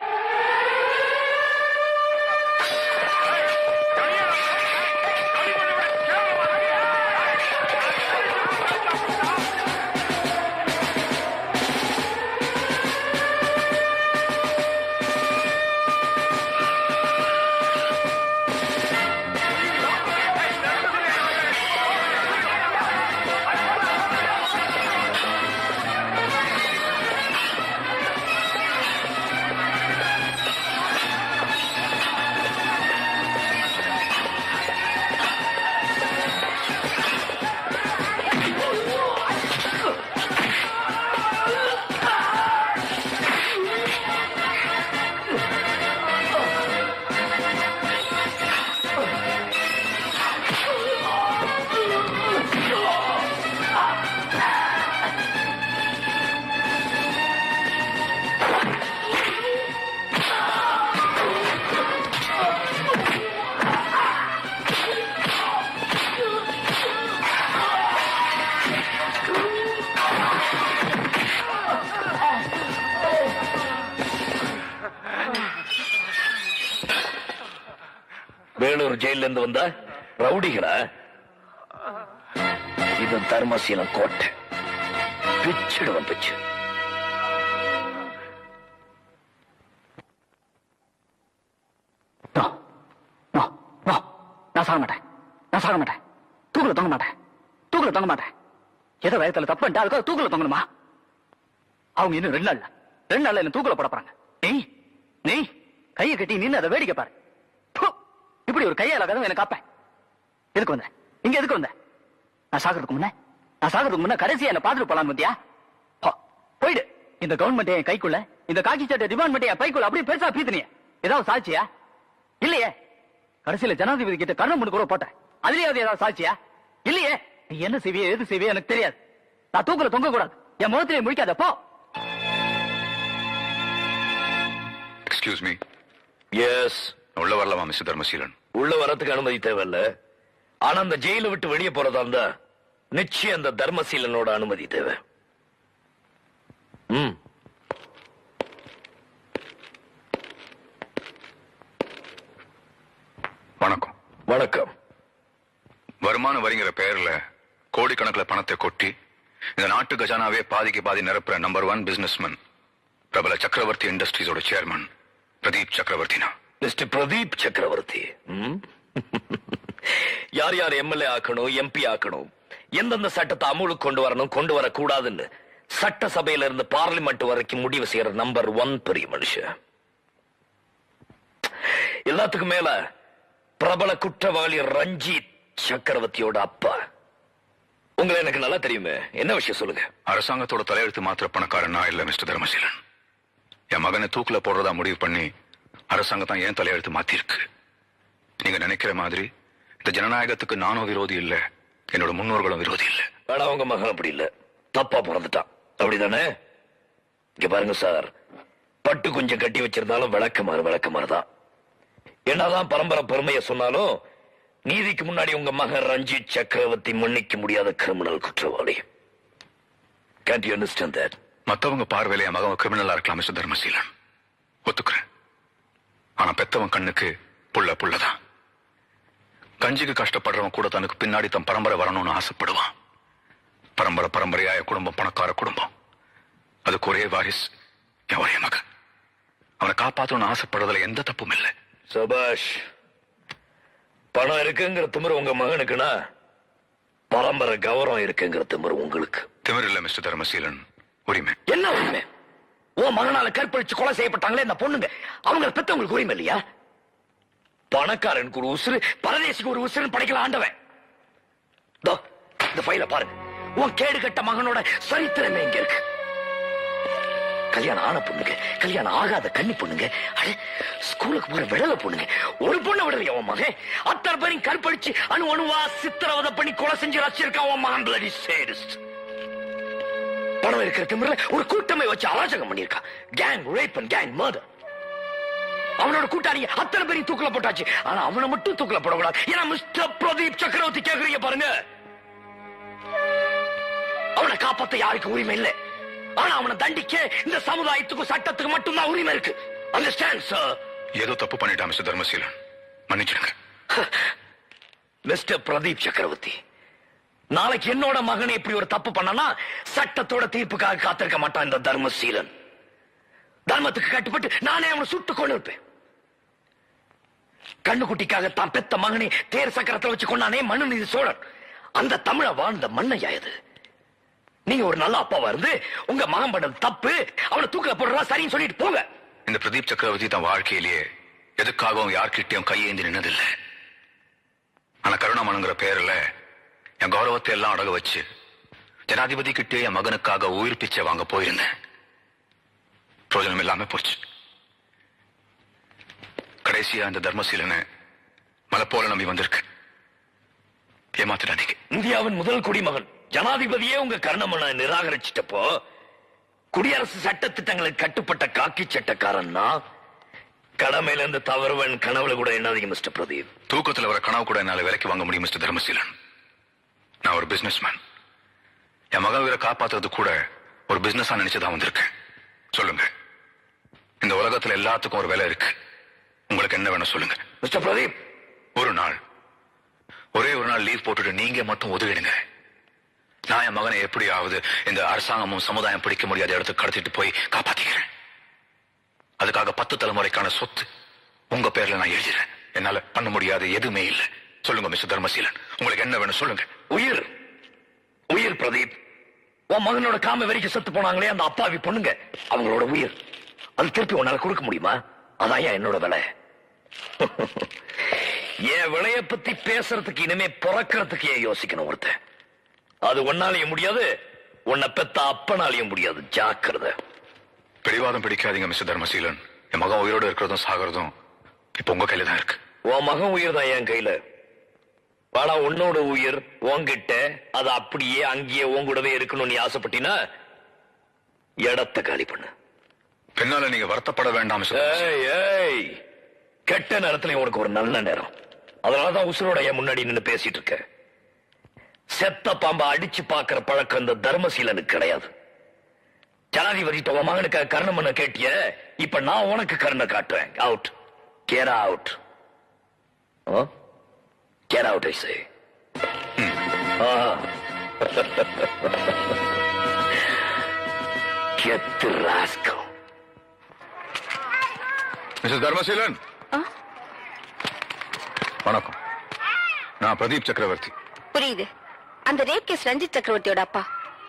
வேலூர் ஜெயில இருந்து வந்த ரவுடிகளா? இது தர்மசீலம் கோட்டை. பிச்சிடுவன் பிச்சு. நான் சாக மாட்டேன், நான் சாக மாட்டேன். தூக்குல தொங்க மாட்டேன், தூக்குல தொங்க மாட்டேன். ஏதோ வயத்துல தப்பு பண்ணிட்டு அதுக்காக தூக்குல தொங்கணுமா? அவங்க இன்னும் 2 நாள்ல என்ன தூக்குல போட போறாங்க. நீ கையை கட்டி நின்று அதை வேடிக்கை பாரு. இப்படி ஒரு கையால கதவு எனக்கு காப்பேன். எதுக்கு வந்த? இங்க எதுக்கு வந்த? நான் சாகிறதுக்கு முன்ன கடைசியா என்ன பாத்துட்டு போலாம் பத்தியா? போயிடு. இந்த கவர்மெண்ட் என் கைக்குள்ள, இந்த காக்கி சட்டை டிபார்ட்மெண்ட் என் பைக்குள்ள அப்படியே பெருசா பீத்துனிய. ஏதாவது சாட்சியா? இல்லையே. கடைசியில ஜனாதிபதி கிட்ட கர்ணம் பண்ணி கூட போட்டேன். அதுலயாவது ஏதாவது சாட்சியா? இல்லையே. நீ என்ன செய்விய எது செய்விய எனக்கு தெரியாது. நான் தூக்குல தொங்க கூடாது. என் முகத்திலே முடிக்காத போ. Excuse me. எஸ். உள்ள வரலாமா மிஸ்டர் தர்மசீலன்? உள்ள வரத்துக்கு அனுமதி தேவையில்ல. ஆனா அந்த ஜெயில விட்டு வெளியே போறதா இருந்தா நிச்சயம் அந்த தர்மசீலனோட அனுமதி தேவை. வணக்கம். வணக்கம். வருமான வரிங்கிற பெயர்ல கோடிக்கணக்கில் பணத்தை கொட்டி இந்த நாட்டு கஜானாவே பாதிக்கு பாதி நிரப்புற நம்பர் 1 பிசினஸ்மேன் பிரபல சக்கரவர்த்தி இண்டஸ்ட்ரீஸோட சேர்மன் பிரதீப் சக்கரவர்த்தினா. மிஸ்டர் பிரதீப் சக்கரவர்த்தி, யார் யார் எம்எல்ஏ ஆக்கணும், எம்பி ஆக்கணும், எந்தெந்த சட்டத்தை அமுலுக்கு கொண்டு வரணும், கொண்டு வரக்கூடாதுன்னு சட்டசபையில இருந்து பார்லிமெண்ட் வரைக்கும் முடிவு செய்யற நம்பர் 1 பெரிய மனுஷன். எல்லாத்துக்கும் மேல பிரபல குற்றவாளி ரஞ்சித் சக்கரவர்த்தியோட அப்பா. உங்களை எனக்கு நல்லா தெரியுமே, என்ன விஷயம் சொல்லுங்க. அரசாங்கத்தோட தலையெழுத்து மாத்திர பணக்காரன் நான் இல்ல மிஸ்டர் தர்மசீலன். என் மகனை தூக்குல போடுறதா முடிவு பண்ணி அரசாங்கம் தான் ஏன் தலையெழுத்து மாத்திருக்கு. நீங்க நினைக்கிற மாதிரி இந்த ஜனநாயகத்துக்கு நானும் விரோதி இல்ல, என்னோட முன்னோர்களும் விரோதி இல்ல. ஆனா உங்க மகன் அப்படி இல்ல, தப்பா பிறந்துட்டான். அப்படிதானே? இங்க பாருங்க சார், பட்டு கொஞ்சம் கட்டி வச்சிருந்தாலும் விளக்கமாறு தான். என்னதான் பரம்பரை பெருமையை சொன்னாலும் நீதிக்கு முன்னாடி உங்க மகன் ரஞ்சித் சக்கரவர்த்தி மன்னிக்க முடியாத கிரிமினல் குற்றவாளி. Can't you understand that? மத்தவங்க பார்வையில என் மகன் கிரிமினலா இருக்கலாம் மிஸ்டர் தர்மசீலன், ஒத்துக்கிறேன். ஆனா பெத்தவன் கண்ணுக்கு புள்ளதான். கஞ்சிக்கு கஷ்டப்படுறவன் கூட தனக்கு பின்னாடி தன் பரம்பரை வரணும்னு ஆசைப்படுவான். பரம்பரையாய குடும்பம் பணக்கார குடும்பம், அதுக்கு ஒரே வாரிஸ் என் ஒரே மகன். அவனை காப்பாற்றணும்னு ஆசைப்படுறதுல எந்த தப்பும் இல்லை. சபாஷ். பணம் இருக்குங்கிற திமிரு உங்க மகனுக்குன்னா பரம்பரை கௌரவம் இருக்குங்கிற திமிரு உங்களுக்கு. திமிர் இல்ல மிஸ்டர் தர்மசீலன், உரிமை. என்ன உரிமை? உன் மகனால கற்பழிச்சு கொலை செய்யப்பட்டாங்களே இந்த பொண்ணுங்க, அவங்க பெத்தவங்களுக்கு உரிமை இல்லையா? பணக்காரனுக்கு ஒரு உசுறு, பரதேசிக்கு ஒரு உசுறு படைக்கல ஆண்டவன். இந்த ஃபைல பாருங்க, உன் கேடு கட்ட மகனோட சரித்திரமே இங்க இருக்கு. கல்யாணம் ஆன பொண்ணுங்க, கல்யாணம் ஆகாத கன்னி பொண்ணுங்க, அட ஸ்கூலுக்கு போற விடல பொண்ணுங்க, ஒரு பொண்ணை விடலையா உன் மகன்? அத்தனை பேரையும் கற்பழிச்சு அணு அணுவா சித்திரவதை பண்ணி கொலை செஞ்சு ரசிச்சிருக்கான் உன் மகன். bloody sadist. பணம் இருக்கிற திமிர்ல ஒரு கூட்டமை வச்சு அராஜகம் பண்ணிருக்கான். Gang rape and gang murder. அவனோட கூட்டாளி அத்தனை பேரையும் தூக்கல போட்டாச்சு. ஆனா அவனை மட்டும் தூக்கல போடக்கூடாது. ஏன்னா மிஸ்டர் பிரதீப் சக்கரவர்த்தி கேக்குறீங்க பாருங்க, அவனை காப்பாத்த யாருக்கு உரிமை இல்லை. ஆனா அவனை தண்டிக்க இந்த சமுதாயத்துக்கும் சட்டத்துக்கு மட்டும்தான் உரிமை இருக்கு. Understand sir? ஏதோ தப்பு பண்ணிட்டான் மிஸ்டர் தர்மசீலன், மன்னிச்சிடுங்க. மிஸ்டர் பிரதீப் சக்கரவர்த்தி, நாளைக்கு என்னோட மகனை இப்படி ஒரு தப்பு பண்ணனா சட்டத்தோட தீர்ப்புக்காக காத்திருக்க மாட்டான் இந்த தர்மசீலன். தர்மத்துக்கு கட்டுப்பட்டு நானே அவனை சுட்டு கொண்டு இருப்பேன். கண்ணுக்குட்டிக்காக தான் பெத்த மகனை தேர் சக்கரத்தை வச்சு கொண்டானே மனுநீதி சோழன். அந்த தமிழ வாழ்ந்த மண்ணையா இது? நீங்க ஒரு நல்ல அப்பாவா இருந்து உங்க மகன் பண்ணது தப்பு, அவனை தூக்கல போடுறா சரின்னு சொல்லிட்டு போங்க. இந்த பிரதீப் சக்கரவர்த்தி தான் வாழ்க்கையிலேயே எதுக்காகவும் யார்கிட்டயும் கையேந்தி நின்னதில்லை. ஆனா கருணாமனுங்கிற பேர்ல என் கௌரவத்தை எல்லாம் அடக வச்சு ஜனாதிபதி கிட்டே என் மகனுக்காக உயிர் பிச்சை வாங்க போயிருந்தேன். பிரயோஜனம் இல்லாம போச்சு. கடைசியா அந்த தர்மசீலனை மலை போல நம்பி வந்திருக்கு. ஏமாத்திடாதீங்க. இந்தியாவின் முதல் குடிமகன் ஜனாதிபதியே உங்க கருணாமனை நிராகரிச்சிட்டப்போ குடியரசு சட்ட திட்டங்களுக்கு கட்டுப்பட்ட காக்கி சட்டக்காரன் கடமையில இருந்து தவறுவன் கனவுல கூட என்னாதீங்க மிஸ்டர் பிரதீப். தூக்கத்துல வர கனவு கூட என்னால விலைக்கு வாங்க முடியும் மிஸ்டர் தர்மசீலன். நான் ஒரு பிசினஸ் மேன். என் மகன் உயிரை காப்பாத்துறது கூட ஒரு பிசினஸா நினைச்சுதான் வந்திருக்கேன். சொல்லுங்க, இந்த உலகத்துல எல்லாத்துக்கும் ஒரு விலை இருக்கு. உங்களுக்கு என்ன வேணும் சொல்லுங்க மிஸ்டர் பிரதீப். ஒரே ஒரு நாள் லீவ் போட்டுட்டு நீங்க மட்டும் ஒதுங்கிடுங்க. நான் என் மகனை எப்படியாவது இந்த அரசாங்கமும் சமுதாயம் பிடிக்க முடியாத இடத்துக்கு கடத்திட்டு போய் காப்பாத்திக்கிறேன். அதுக்காக 10 தலைமுறைக்கான சொத்து உங்க பேர்ல நான் எழுதிறேன். என்னால பண்ண முடியாது எதுவுமே இல்லை. சொல்லுங்க மிஸ்டர் தர்மசீலன், உங்களுக்கு என்ன வேணும் சொல்லுங்க. உயிர் உயிர் பிரதீப். உன் மகனோட காம வரைக்கும் செத்து போனாங்களே அந்த அப்பாவி பொண்ணுங்க, அவங்களோட உயிர். அது திருப்பி உன்னால கொடுக்க முடியுமா? அதான் என்னோட விலை. என் விலைய பத்தி பேசுறதுக்கு இனிமே பிறக்கிறதுக்கு ஏன் யோசிக்கணும் ஒருத்தன்? அது ஒன்னாலையும் முடியாது, உன்னை பெத்த அப்பனாலையும் முடியாது. ஜாக்கிரதை. பிடிவாதம் பிடிக்காதீங்க மிஸ்டர் தர்மசீலன். என் மகன் உயிரோடு இருக்கிறதும் சாகிறதும் இப்ப உங்க கையில தான் இருக்கு. உன் மகன் உயிர் தான் என் கையில. ஆனா உன்னோட உயிர் உன்கிட்ட, அது அப்படியே அங்கேயே உன் கூடவே இருக்கணும்னு நீ ஆசைப்பட்டினா இடத்தை காலி பண்ணு. பின்னால நீங்க வருத்தப்பட வேண்டாம் மிஸ்டர் தர்மசீலன். ஏய், கெட்ட நேரத்துல உனக்கு ஒரு நல்ல நேரம். அதனாலதான் உசுரோட என் முன்னாடி நின்னு பேசிட்டு இருக்க. செத்த பாம்பை அடிச்சு பாக்குற பழக்கம் இந்த தர்மசீலனுக்கு கிடையாது. ஜனாதிபதி உன் மகனுக்கு கருணை பண்ண கேட்டிய, இப்ப நான் உனக்கு கருணை காட்டுறேன். Out, get out, get out. I say கெத்து ராஸ்கல். மிஸ்டர் தர்மசீலன், வணக்கம். நான் பிரதீப் சக்கரவர்த்தி. புரியுது. அந்த ரேப் கேஸ் ரஞ்சித் சக்கரவர்த்தியோட அப்பா.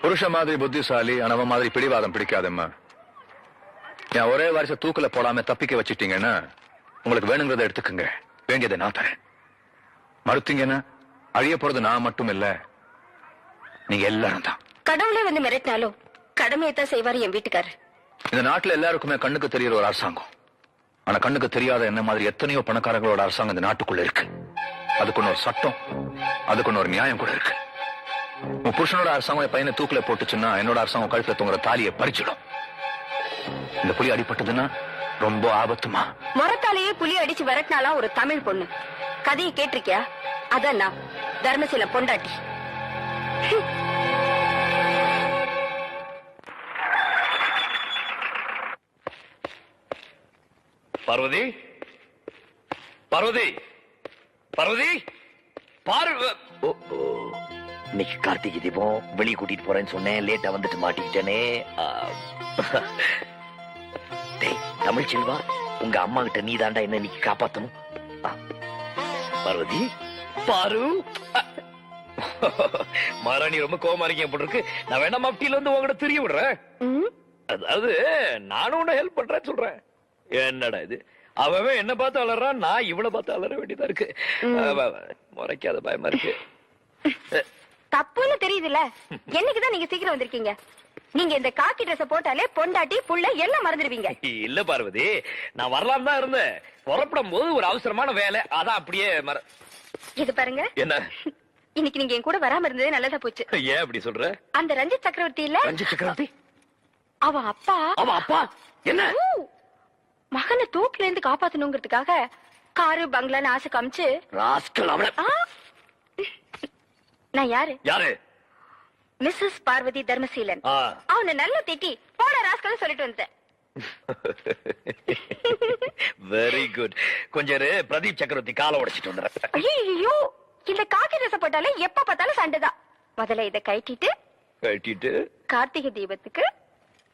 புருஷ மாதிரி புத்திசாலி, அனவ மாதிரி பிடிவாதம் பிடிக்காதம்மா. என் ஒரே வருஷ தூக்கல போடாம தப்பிக்க வச்சிட்டீங்கன்னா உங்களுக்கு வேணுங்கிறத எடுத்துக்கங்க, வேண்டியதை நான் தரேன். மறுத்தீங்கன்னா அழிய போறது நான் மட்டும் இல்ல, நீங்க எல்லாரும் தான். கடவுளே வந்து மிரட்டினாலும் கடமையத்தான் செய்வாரு என் வீட்டுக்காரர். இந்த நாட்டுல எல்லாருக்குமே கண்ணுக்கு தெரியற ஒரு அரசாங்கம். ஆனா கண்ணுக்கு தெரியாத என்ன மாதிரி எத்தனையோ பணக்காரங்களோட அரசாங்கம் இந்த நாட்டுக்குள்ள இருக்கு. அதுக்குன்னு ஒரு சட்டம், அதுக்குன்னு ஒரு நியாயம் கூட இருக்கு. உன் புருஷனோட அரசாங்கம் என் பையனை தூக்கில போட்டுச்சுன்னா என்னோட அரசாங்கம் கழுத்துல தூங்குற தாலியை பறிச்சிடும். இந்த புலி அடிபட்டதுன்னா ரொம்ப ஆபத்துமா. மரத்தாலேயே புலி அடிச்சு விரட்டினாலாம் ஒரு தமிழ் பொண்ணு. கதையை கேட்டிருக்கியா? அதான் நான் தர்மசீல பொண்டாட்டி. பார்வதி, பார்வதி, பார்வதி, இன்னைக்கு கார்த்திகை தீபம். வெளியே கூட்டிட்டு போறேன்னு சொன்னேன், லேட்டா வந்துட்டு மாட்டிக்கிட்டேனே. தமிழ் செல்வா, உங்க அம்மா கிட்ட நீ தாண்டா என்ன இன்னைக்கு காப்பாத்தணும். பார்வதி, பாரு, மாராணி ரொம்ப கோவமா இருக்கேன் போட்டு இருக்கு. நான் வேணா மப்டியில வந்து உங்ககிட்ட தெரிய விடுறேன். அதாவது நானும் உன்னை ஹெல்ப் பண்றேன்னு சொல்றேன். என்னடா இது, அவன் என்ன பார்த்து அலறான், நான் இவளை பார்த்து அலற வேண்டியதா இருக்கு. முறைக்காத, பயமா இருக்கு. தப்புன்னு தெரியுதுல்ல. என்னைக்குதான் நீங்க சீக்கிரம் வந்திருக்கீங்க? நீங்க இந்த காக்கி ட்ரெஸ் போட்டாலே பொண்டாட்டி புள்ள எல்லாம் மறந்துடுவீங்க. இல்ல பார்வதி, நான் வரலாம் தான் இருந்தேன். புறப்படும் போது ஒரு அவசரமான வேலை, அதான் அப்படியே இது பாருங்க. என்ன இன்னைக்கு நீங்க என் கூட வராம இருந்ததே நல்லதா போச்சு. ஏன் அப்படி சொல்ற? அந்த ரஞ்சித் சக்கரவர்த்தி இல்ல, ரஞ்சித் சக்கரவர்த்தி அவ அப்பா என்ன மகனை தூக்கில இருந்து காப்பாத்தணுங்கிறதுக்காக காரு பங்களான்னு ஆசை காமிச்சு ராஸ்கல் அவள. நான் யாரு? யாரு? மிஸ்ஸஸ் பார்வதி தர்மசீலன். அவனை நல்லா திட்டி போட ராஸ்கல் சொல்லிட்டு வந்தேன். Very good. கொஞ்சம் இரு, பிரதீப் சக்கரவர்த்தி காலை உடைச்சிட்டு வந்துடுறேன். ஐயோ, இந்த காக்கி ட்ரெஸ் போட்டாலே எப்ப பார்த்தாலும் சண்டைதான். முதல்ல இதை கட்டிட்டு கார்த்திகை தீபத்துக்கு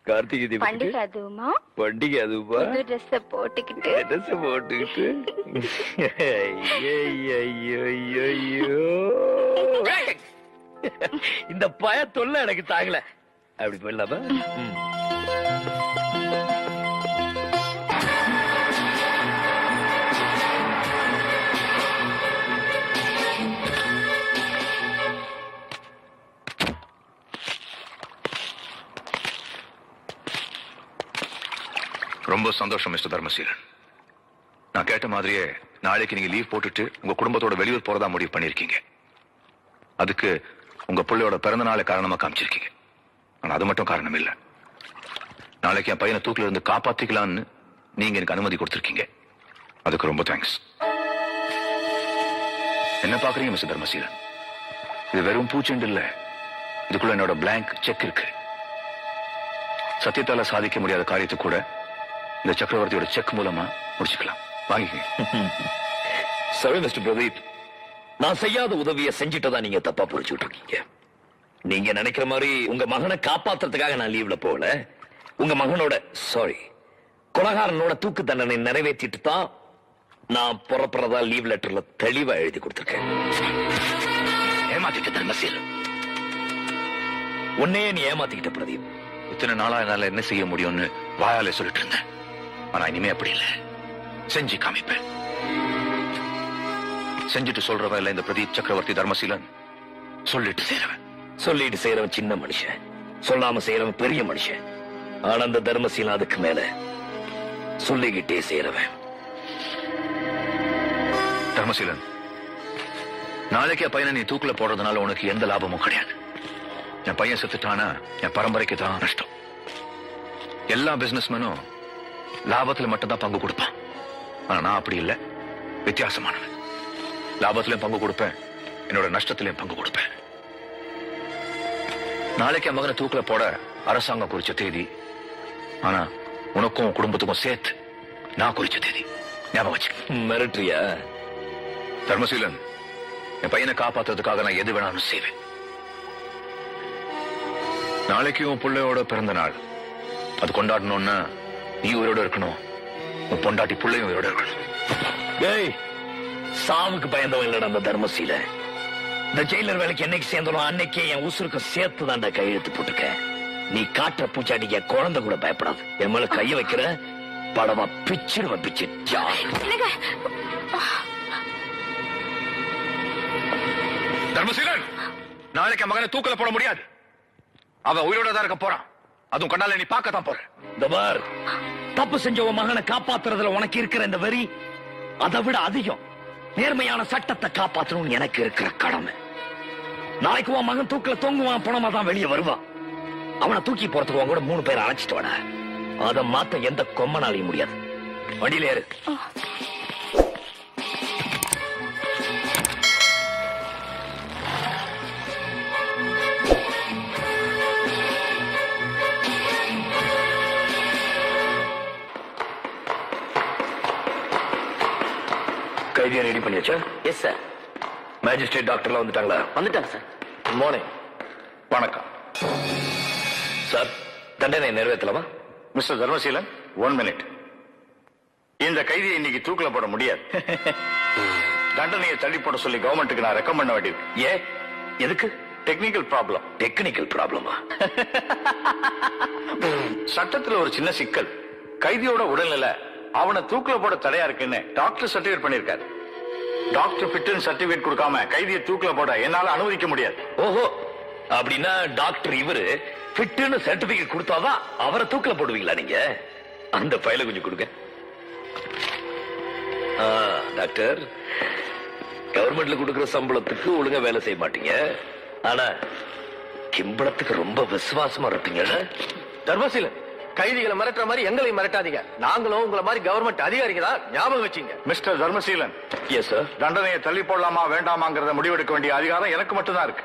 பண்டிகை அதுவுமா புது ட்ரெஸ் போட்டுக்கிட்டு இந்த பய தொல்லை எனக்கு தாங்கல. அப்படி போயிடலாமா? ரொம்ப சந்தோஷம் மிஸ்டர் தர்மசீலன். நான் கேட்ட மாதிரியே நாளைக்கு நீங்க லீவ் போட்டுட்டு உங்க குடும்பத்தோட வெளியூர் போறதா முடிவு பண்ணிருக்கீங்க. அதுக்கு உங்க பிள்ளையோட பிறந்த நாளை காரணமா காமிச்சிருக்கீங்க. ஆனா அது மட்டும் காரணம் இல்ல. நாளைக்கு என் பையனை தூக்கில இருந்து காப்பாத்திக்கலாம்னு நீங்க எனக்கு அனுமதி கொடுத்திருக்கீங்க. அதுக்கு ரொம்ப தேங்க்ஸ். என்ன பாக்குறீங்க மிஸ்டர் தர்மசீலன்? இது வெறும் பூச்செண்டு இல்ல, இதுக்குள்ள என்னோட பிளாங்க் செக் இருக்கு. சத்தியத்தால சாதிக்க முடியாத காரியத்தை கூட இந்த சக்கரவர்த்தியோட செக் மூலமா முடிச்சுக்கலாம். வாங்கிக்கங்க. சரி மிஸ்டர் பிரதீப், நான் செய்யாத உதவியை செஞ்சுட்டதா நீங்க தப்பா புரிச்சுட்டு இருக்கீங்க. நீங்க நினைக்கிற மாதிரி உங்க மகனை காப்பாத்துறதுக்காக நான் லீவ்ல போகல. உங்க மகனோட கொலகாரனோட தூக்கு தண்டனை நிறைவேற்றிட்டு தான் நான் புறப்படுறதா லீவ் லெட்டர்ல தெளிவா எழுதி கொடுத்திருக்கேன். ஏமாத்திட்ட தர்மசீலன், உன்னையே நீ ஏமாத்திக்கிட்ட பிரதீப். இத்தனை நாளா என்னால என்ன செய்ய முடியும்னு வாயாலே சொல்லிட்டு இருந்தேன். ஆனா இனிமே அப்படி இல்ல, செஞ்சு காமிப்பேன். செஞ்சுட்டு சொல்றவன் இல்ல இந்த பிரதீப் சக்கரவர்த்தி தர்மசீலன், சொல்லிட்டு செய்யறவன். சொல்லிட்டு செய்யறவன் சின்ன மனுஷன், சொல்லாம செய்யறவன் பெரிய மனுஷன். ஆனா அந்த தர்மசீலன் அதுக்கு மேல சொல்லிக்கிட்டே செய்யறவன். தர்மசீலன், நாளைக்கு என் பையனை நீ தூக்குல போடுறதுனால உனக்கு எந்த லாபமும் கிடையாது. என் பையன் செத்துட்டானா என் பரம்பரைக்கு தான் நஷ்டம். எல்லா பிசினஸ்மேனும் லாபத்துல மட்டும்தான் பங்கு கொடுப்பான். ஆனா நான் அப்படி இல்லை, வித்தியாசமானவன். லாபத்திலையும் பங்கு கொடுப்பேன், என்னோட நஷ்டத்திலையும் பங்கு கொடுப்பேன். நாளைக்கு என் மகனை தூக்குல போட அரசாங்கம் குறிச்ச தேதி, ஆனா உனக்கும் குடும்பத்துக்கும் சேர்த்து நான் குறிச்ச தேதி. ஞாபகம் வச்சு. மிரட்டுறியா? தர்மசீலன், என் பையனை காப்பாத்துறதுக்காக நான் எது வேணாலும் செய்வேன். நாளைக்கு உன் பிள்ளையோட பிறந்த நாள், அது கொண்டாடணும்னா நீ உயிரோட இருக்கணும், உன் பொண்டாட்டி பிள்ளையும் உயிரோட இருக்கணும். டேய், சாவுக்கு பயந்தவன் இல்லடா அந்த தர்மசீலன். இந்த ஜெயிலர் வேலைக்கு என்னைக்கு சேர்ந்தோம் அன்னைக்கே என் உசுருக்கு சேர்த்து தான்டா கையெழுத்து போட்டுக்க. நீ காட்டுற பூச்சாட்டிக்கு என் குழந்தை கூட பயப்படாது. என் மேல கைய வைக்கிற படமா பிச்சிடுவ பிச்சு. தர்மசீலன், நாளைக்கு மகனை தூக்கல போட முடியாது. அவன் உயிரோட தான் இருக்க போறான். அதுவும் கண்ணால நீ பார்க்கத்தான் போற. இந்த பார், தப்பு செஞ்ச உன் மகனை காப்பாத்துறதுல உனக்கு இருக்கிற இந்த வெறி அதை விட அதிகம் நேர்மையான சட்டத்தை காப்பாற்றணும் எனக்கு இருக்கிற கடமை. நாளைக்கு உன் மகன் தூக்கில தொங்குவான், பணமா தான் வெளியே வருவான். அவனை தூக்கி போறதுக்கு உன் கூட 3 பேர் அழைச்சிட்டு வாடா. அதை மாத்த எந்த கொம்மனாலையும் முடியாது. வண்டியில ஏறு. கைதியை ரெடி பண்ணியாச்சா? Yes sir. மேஜிஸ்ட்ரேட் டாக்டர்லாம் வந்துட்டாங்களா? வந்துட்டாங்க சார். Good morning. வணக்கம் சார், தண்டனை நிறைவேற்றலாமா? Mister Dharmaseelan, 1 minute. இந்த கைதியை இன்னைக்கு தூக்கில போட முடியாது. தண்டனையை தள்ளி போட சொல்லி கவர்மெண்ட்டுக்கு நான் ரெக்கமெண்ட் பண்ண வேண்டியது. ஏன்? எதுக்கு? Technical problem. டெக்னிக்கல் ப்ராப்ளமா? சட்டத்துல ஒரு சின்ன சிக்கல். கைதியோட உடல்நிலை அவனை தூக்கில போட தடையா இருக்குன்னு டாக்டர் சர்டிபிகேட் பண்ணிருக்காரு. டாக்டர் ஃபிட்னஸ் சர்டிபிகேட் கொடுக்காம கைதியை தூக்கில போட என்னால அனுமதிக்க முடியாது. ஓஹோ, அப்படின்னா டாக்டர் இவரு ஃபிட்னு சர்டிபிகேட் கொடுத்தாதான் அவரை தூக்கில போடுவீங்களா நீங்க? அந்த ஃபைல கொஞ்சம் கொடுங்க. டாக்டர், கவர்மெண்ட்ல கொடுக்கிற சம்பளத்துக்கு ஒழுங்கா வேலை செய்ய மாட்டீங்க, ஆனா கிம்பளத்துக்கு ரொம்ப விசுவாசமா இருப்பீங்க. தர்மசீல கைதிகளை மிரட்டுற மாதிரி எங்களையும் மிரட்டாதீங்க. நாங்களும் உங்களை மாதிரி கவர்மெண்ட் அதிகாரிகளா, ஞாபகம் வச்சுங்க. Mister Dharmaseelan, yes sir. தண்டனையை தள்ளி போடலாமா வேண்டாமாங்கிறத முடிவெடுக்க வேண்டிய அதிகாரம் எனக்கு மட்டும்தான் இருக்கு.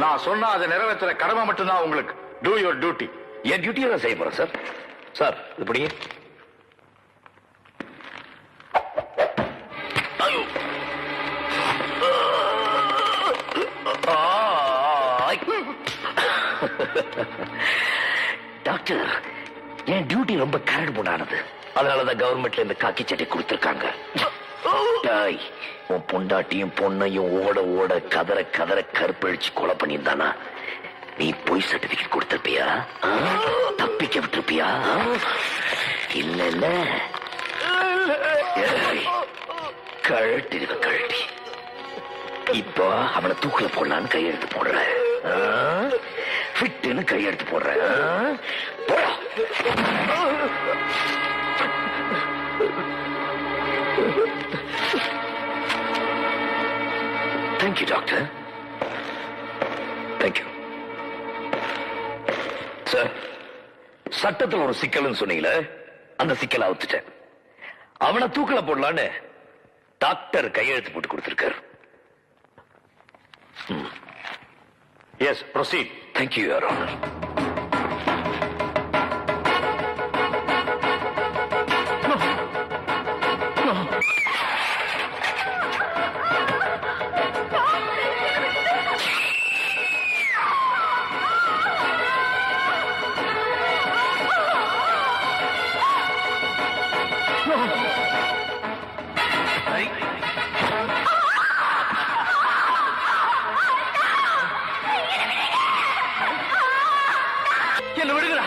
நான் சொன்னா அதை நிறைவேற்ற கடமை மட்டும்தான் உங்களுக்கு. Two your duty. என் டியூட்டியை தான் செய்ய போறேன் சார். சார் இப்படி டாக்டர், என் டியூட்டி ரொம்ப கரடு முடானது. அதனாலதான் கவர்மெண்ட்ல இந்த காக்கி சட்டை கொடுத்திருக்காங்க. டாய், உன் பொண்டாட்டியும் பொண்ணையும் ஓட ஓட கதற கதற கற்பழிச்சு கொலை பண்ணியிருந்தானா நீ போய் சர்டிபிகேட் கொடுத்திருப்பியா? தப்பிக்க விட்டுருப்பியா? இல்ல கழட்டிருவ கழட்டி. இப்போ அவனை தூக்கில போடலான்னு கையெழுத்து போடுற. ஃபிட்னு கையெழுத்து போடுற. போடா. Thank you doctor. Thank you sir. சட்டத்தில் ஒரு சிக்கல்னு சொன்னீங்களே, அந்த சிக்கலை அவுத்துட்டேன். அவனை தூக்கில போடலான்னு டாக்டர் கையெழுத்து போட்டு கொடுத்திருக்காரு. Yes, proceed. Thank you your honour. என்ன விடுங்களா?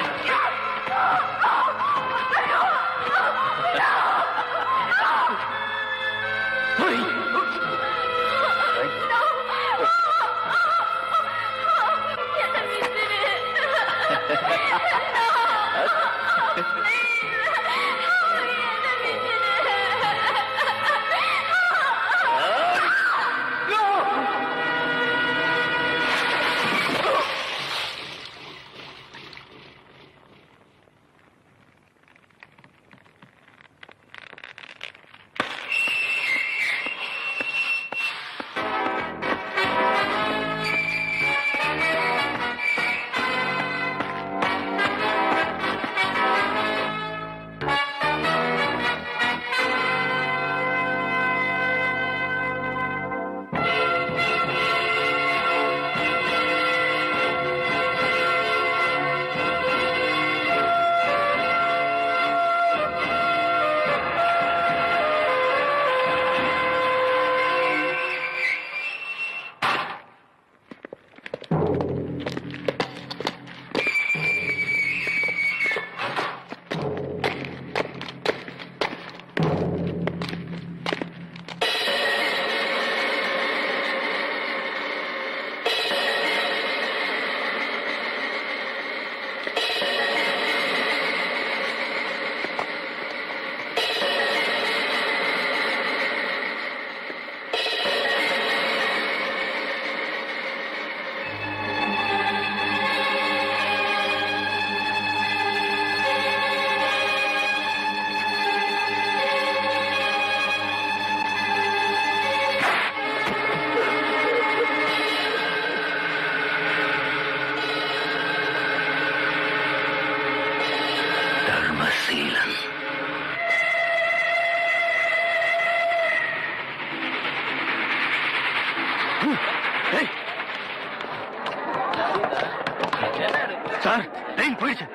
சார், ட்ரெயின் போயிடுச்சு.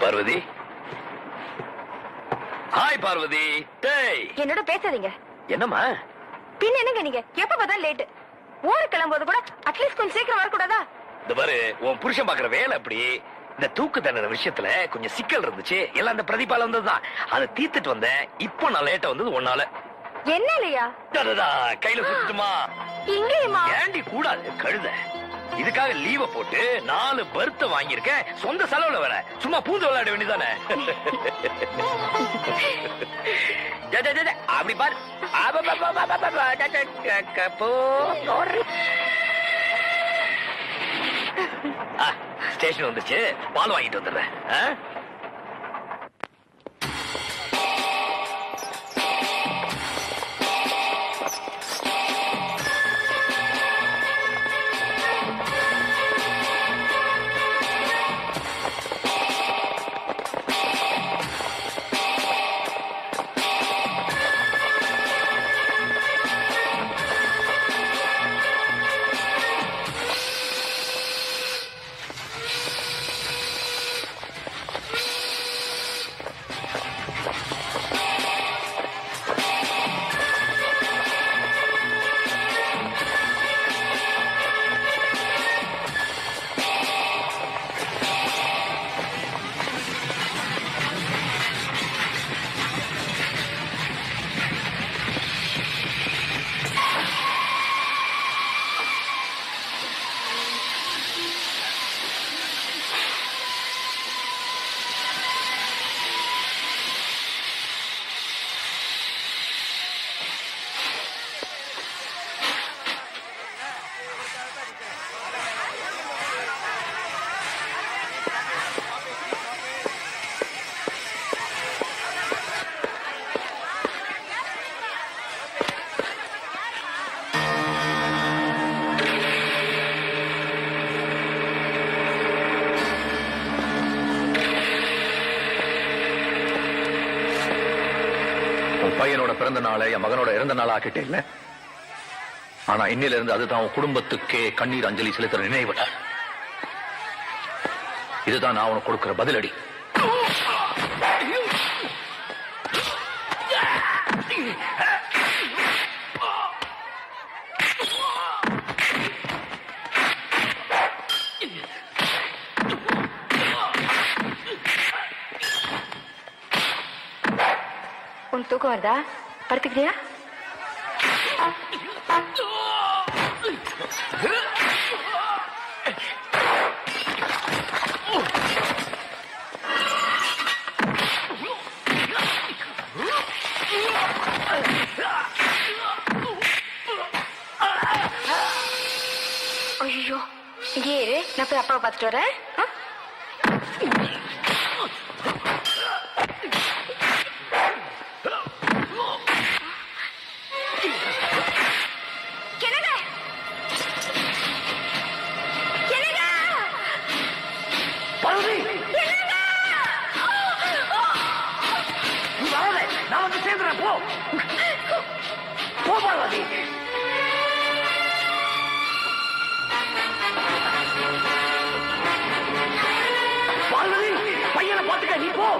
பார்வதி, ஹாய் பார்வதி. டேய், என்னோட பேசாதீங்க. என்னம்மா? பின்ன என்னங்க நீங்க எப்ப பார்த்தா லேட்? ஊருக்கு கிளம்பும்போது கூட அட்லீஸ்ட் கொஞ்சம் சீக்கிரம் வரக்கூடாதா? இந்த பாரு, உன் புருஷன் பாக்குற வேலை அப்படி. இந்த தூக்கு தண்டனை விஷயத்துல கொஞ்சம் சிக்கல் இருந்துச்சு. எல்லாம் அந்த பிரதிபால வந்ததுதான். அதை தீர்த்துட்டு வந்தேன். இப்போ நான் லேட்டா வந்தது ஒன்னால. என்னலையா? கையில சுத்துமா? இங்கேயுமா? ஏண்டி கூடாது கழுத. இதுக்காக லீவ போட்டு 4 பர்த் வாங்கியிருக்கேன். சொந்த செலவுல வர சும்மா பூந்து விளையாட வேண்டியதானே. அப்படி பாரு. ஸ்டேஷன் வந்துச்சு, பால் வாங்கிட்டு வந்துடுறேன். பையனோட பிறந்த நாளை என் மகனோட இறந்த நாள் ஆக்கிட்டே இல்ல. ஆனா இன்னில இருந்து அதுதான் உன் குடும்பத்துக்கே கண்ணீர் அஞ்சலி செலுத்துற நினைவிட. இதுதான் நான் உனக்கு கொடுக்கிற பதிலடி. உன் தூக்கம் வருதா? படுத்துக்கிறியா? ஐயோ, இங்கே இரு, நான் போய் அப்பாவை பார்த்துட்டு வரேன். நான் வந்து சேர்ந்துறேன். போ போ பார்வதி. பார்வதி, பையனை பார்த்துக்க, நீ போ.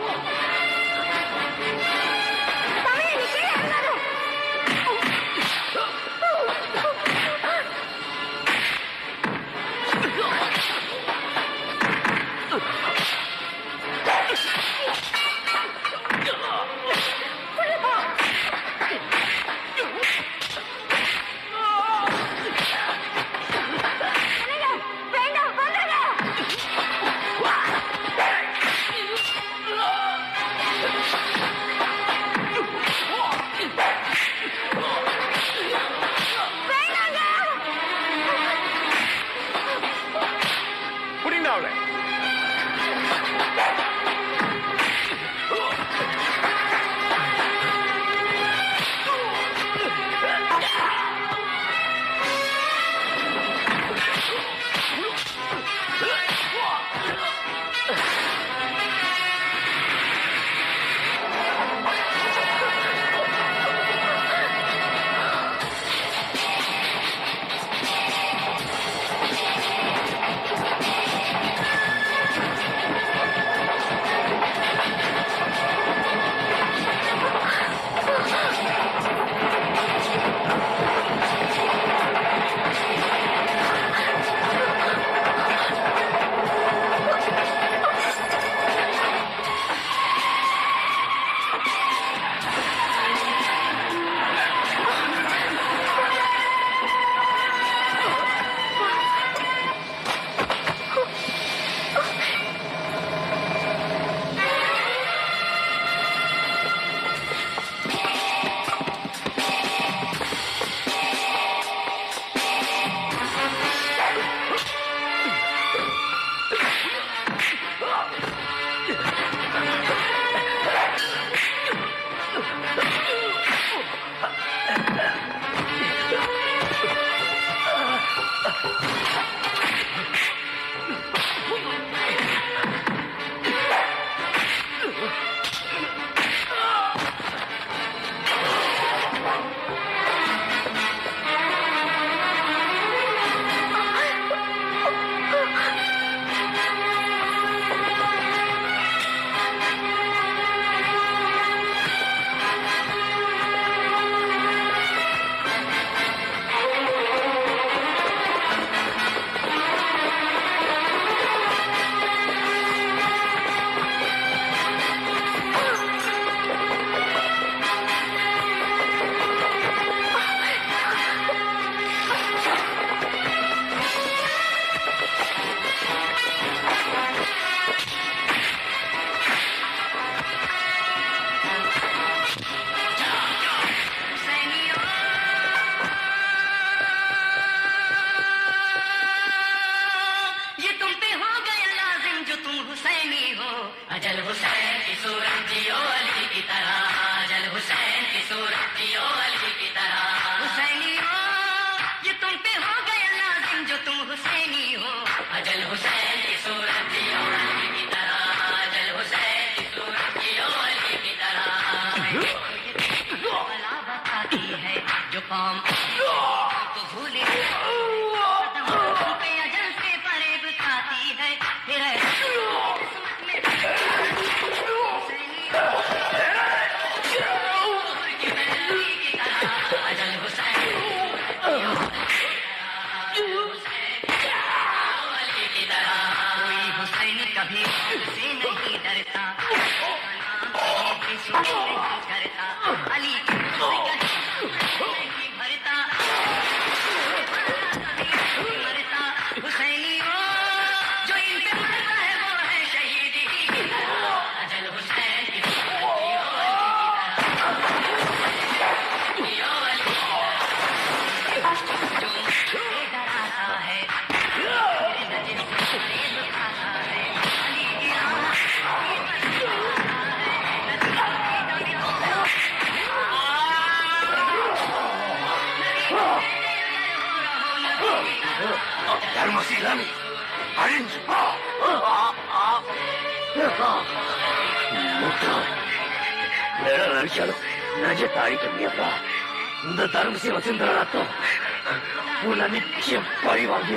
हुसैन की सूरत जियो अली की तरह हुसैनी हो ये तुम पे हो गया लाजिम जो तुम हुसैनी हो अजल हुसैन की सूरत जियो अली की तरह अजल हुसैन की सूरत जियो अली की तरह भला बताती है जो कौम तो भूले पे अजल से फरेब खाती है फिर कभी से नहीं डरता नहीं करता अली नहीं भरता मरता हुसैनी हो जो इन पे मरता है वो है शहीद ही की तरह अजल हुसैन की जो डराता है நினைச்சாலும் நிஜத்தை அழிக்க முடியாதா இந்த தர்மசில வச்சிருந்தாலும் உன்னை நிச்சயம் பழி வாங்கி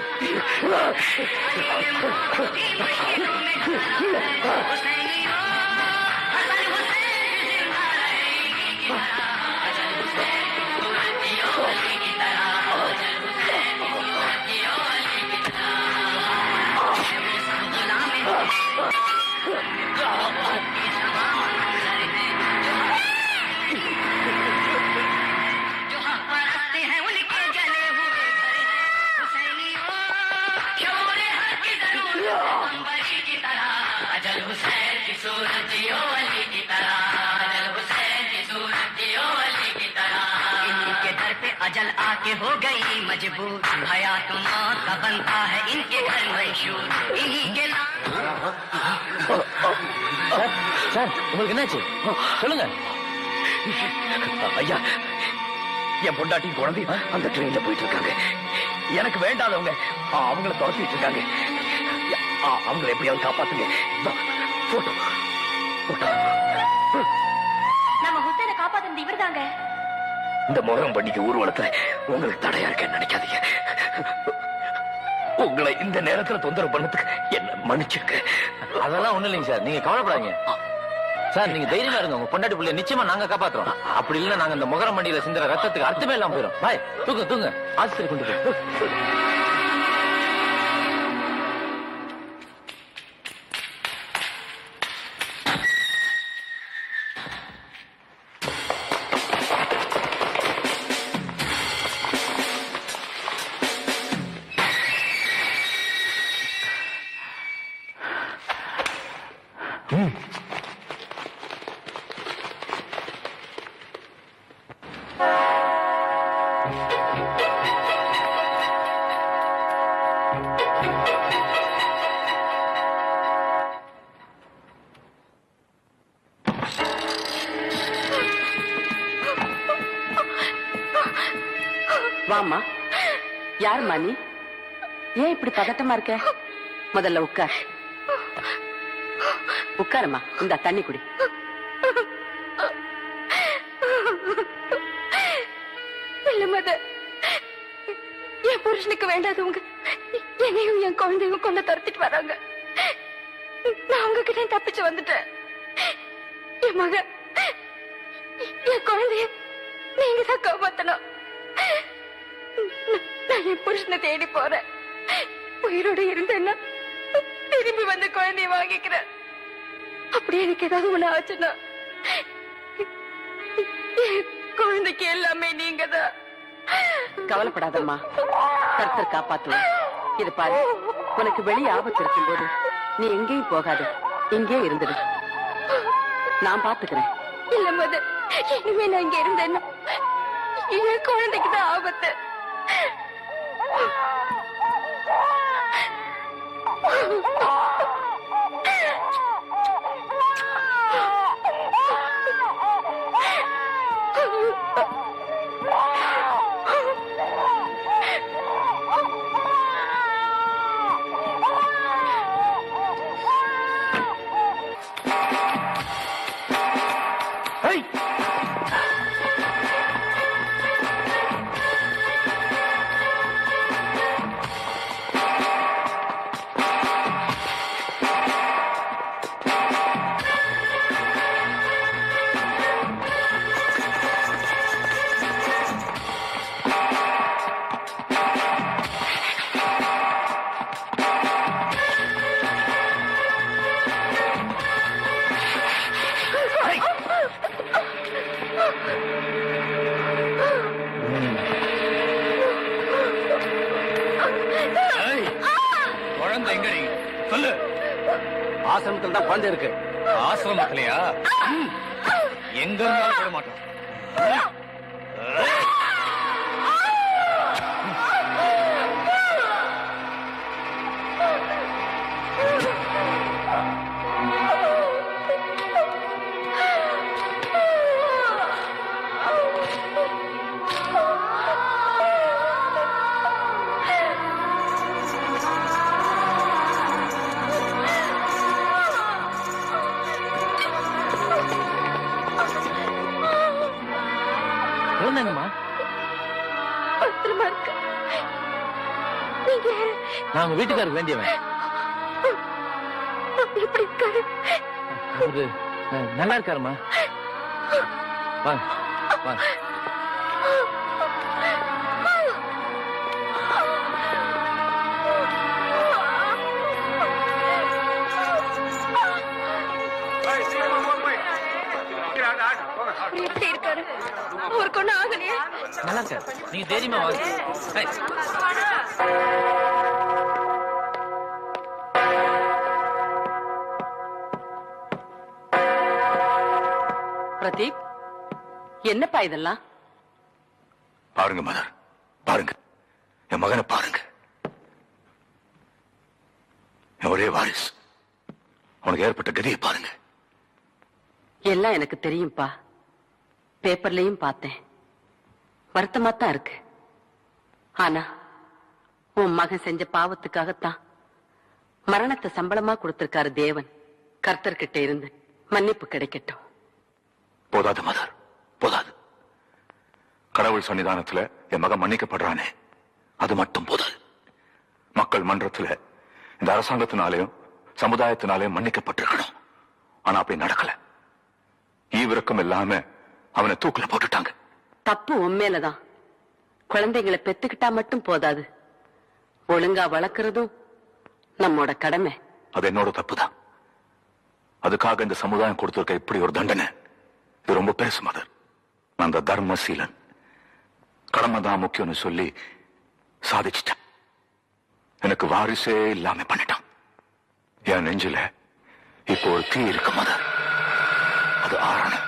अजल हुसैन की सूरत जियो अली की तरह अजल हुसैन की सूरत जियो अली की तरह इनके दर पे अजल आके हो गई मजबूर हयात मौत का बनता है इनके घर मंशूर इन्हीं के சார் உங்களுக்கு என்னாச்சு சொல்லுங்க. ஐயா என் பொண்டாட்டி குழந்தை அந்த ட்ரெயின்ல போயிட்டு இருக்காங்க. எனக்கு வேண்டாதவங்க அவங்கள துரத்திட்டு இருக்காங்க. அவங்களை எப்படியாவது காப்பாத்துங்க. போட்டோ போட்டோ நம்ம ஹுசைனை காப்பாத்துறது இவர்தாங்க. இந்த முகம் பண்ணிக்க ஊர்வலத்துல உங்களுக்கு தடையா இருக்கேன்னு நினைக்காதீங்க. உங்களை இந்த நேரத்துல தொந்தரவு பண்ணதுக்கு என்ன மன்னிச்சிருக்க. அதெல்லாம் ஒண்ணு இல்லைங்க சார், நீங்க கவலைப்படாதீங்க சார். நீங்க தைரியமா இருங்க, உங்க பொண்டாட்டி பிள்ளைய நிச்சயமா நாங்க காப்பாத்துறோம். அப்படி இல்லைன்னா நாங்க இந்த முகர மண்டியில சிந்துற ரத்தத்துக்கு அர்த்தமே இல்லாம போயிடும். பாய் தூங்க தூங்க ஆஸ்பத்திரி கொண்டு போய். வாமா, யாருமா நீ? ஏன் இப்படி பதட்டமா இருக்க? முதல்ல உட்கார். உட்காருமா, இந்த தண்ணி குடி. இல்ல மதர், என் புருஷனுக்கு வேண்டாதவங்க என்னையும் என் குழந்தையும் கொண்டு துரத்திட்டு வராங்க. நான் உங்ககிட்ட தப்பிச்சு வந்துட்டேன். என் மக, என் குழந்தைய நீங்க தான் காப்பாத்தணும். நான் என் புருஷனை தேடி போறேன். உயிரோட இருந்தேன்னா திரும்பி வந்து குழந்தைய வாங்கிக்கிறேன். அப்படி எனக்கு ஏதாவது ஒண்ணு ஆச்சுன்னா குழந்தைக்கு எல்லாமே நீங்க தான். கவலைப்படாதம்மா, கர்த்தர் காப்பாத்துவோம். இது பாரு, உனக்கு வெளியே ஆபத்து இருக்கும் போது நீ எங்கேயும் போகாத, இங்கே இருந்துடு. நான் பாத்துக்கிறேன். இல்ல மதர், இனிமே நான் இங்க இருந்தேன்னா என் குழந்தைக்கு தான் ஆபத்து. குழந்தை எங்க நீ சொல்லு. ஆசிரமத்தில் தான் குழந்தை இருக்கு. ஆசிரமத்திலையா? எங்க இருந்தாலும் விட மாட்டோம். குழந்தைங்கம்மா பத்திரமா இருக்கு. நீங்க யாரு? நான் உங்க வீட்டுக்காருக்கு வேண்டியவன். எப்படி இருக்காரு? அவரு நல்லா இருக்காருமா. வாங்க வாங்க. எப்படி இருக்காரு? அவருக்கு ஒண்ணும் ஆகலையா? நல்லா இருக்காரு. நீங்க தைரியமா வாங்க. பிரதீப், என்னப்பா இதெல்லாம்? பாருங்க மதர், பாருங்க என் மகனை பாருங்க. என் ஒரே வாரிசு. அவனுக்கு ஏற்பட்ட கதியை பாருங்க. எல்லாம் எனக்கு தெரியும்பா. பேப்பர்லயும் பார்த்தேன். வருத்தமா தான் இருக்கு. ஆனா உன் மகன் செஞ்ச பாவத்துக்காகத்தான் மரணத்தை சம்பளமா கொடுத்திருக்காரு தேவன். கர்த்தர்கிட்ட இருந்து மன்னிப்பு கிடைக்கட்டும். போதாது மதர், போதாது. கடவுள் சன்னிதானத்துல என் மகன் மன்னிக்கப்படுறானே, அது மட்டும் போதாது. மக்கள் மன்றத்துல இந்த அரசாங்கத்தினாலேயும் சமுதாயத்தினாலேயும் மன்னிக்கப்பட்டிருக்கணும். ஆனா அப்படி நடக்கல. ஈவிரக்கம் இல்லாம அவனை தூக்குல போட்டுட்டாங்க. தப்பு உண்மையிலதான். குழந்தைங்களை பெத்துக்கிட்டா மட்டும் போதாது, ஒழுங்கா வளர்க்கறதும் நம்மோட கடமை. அது என்னோட தப்புதான். அதுக்காக இந்த சமுதாயம் கொடுத்திருக்க இப்படி ஒரு தண்டனை, இது ரொம்ப பெருசு மதர். நான் அந்த தர்மசீலன் கடமை தான் முக்கியம்னு சொல்லி சாதிச்சிட்டேன். எனக்கு வாரிசே இல்லாம பண்ணிட்டான். என் நெஞ்சில இப்போ ஒரு தீ இருக்கு மதர். அது ஆறணும்.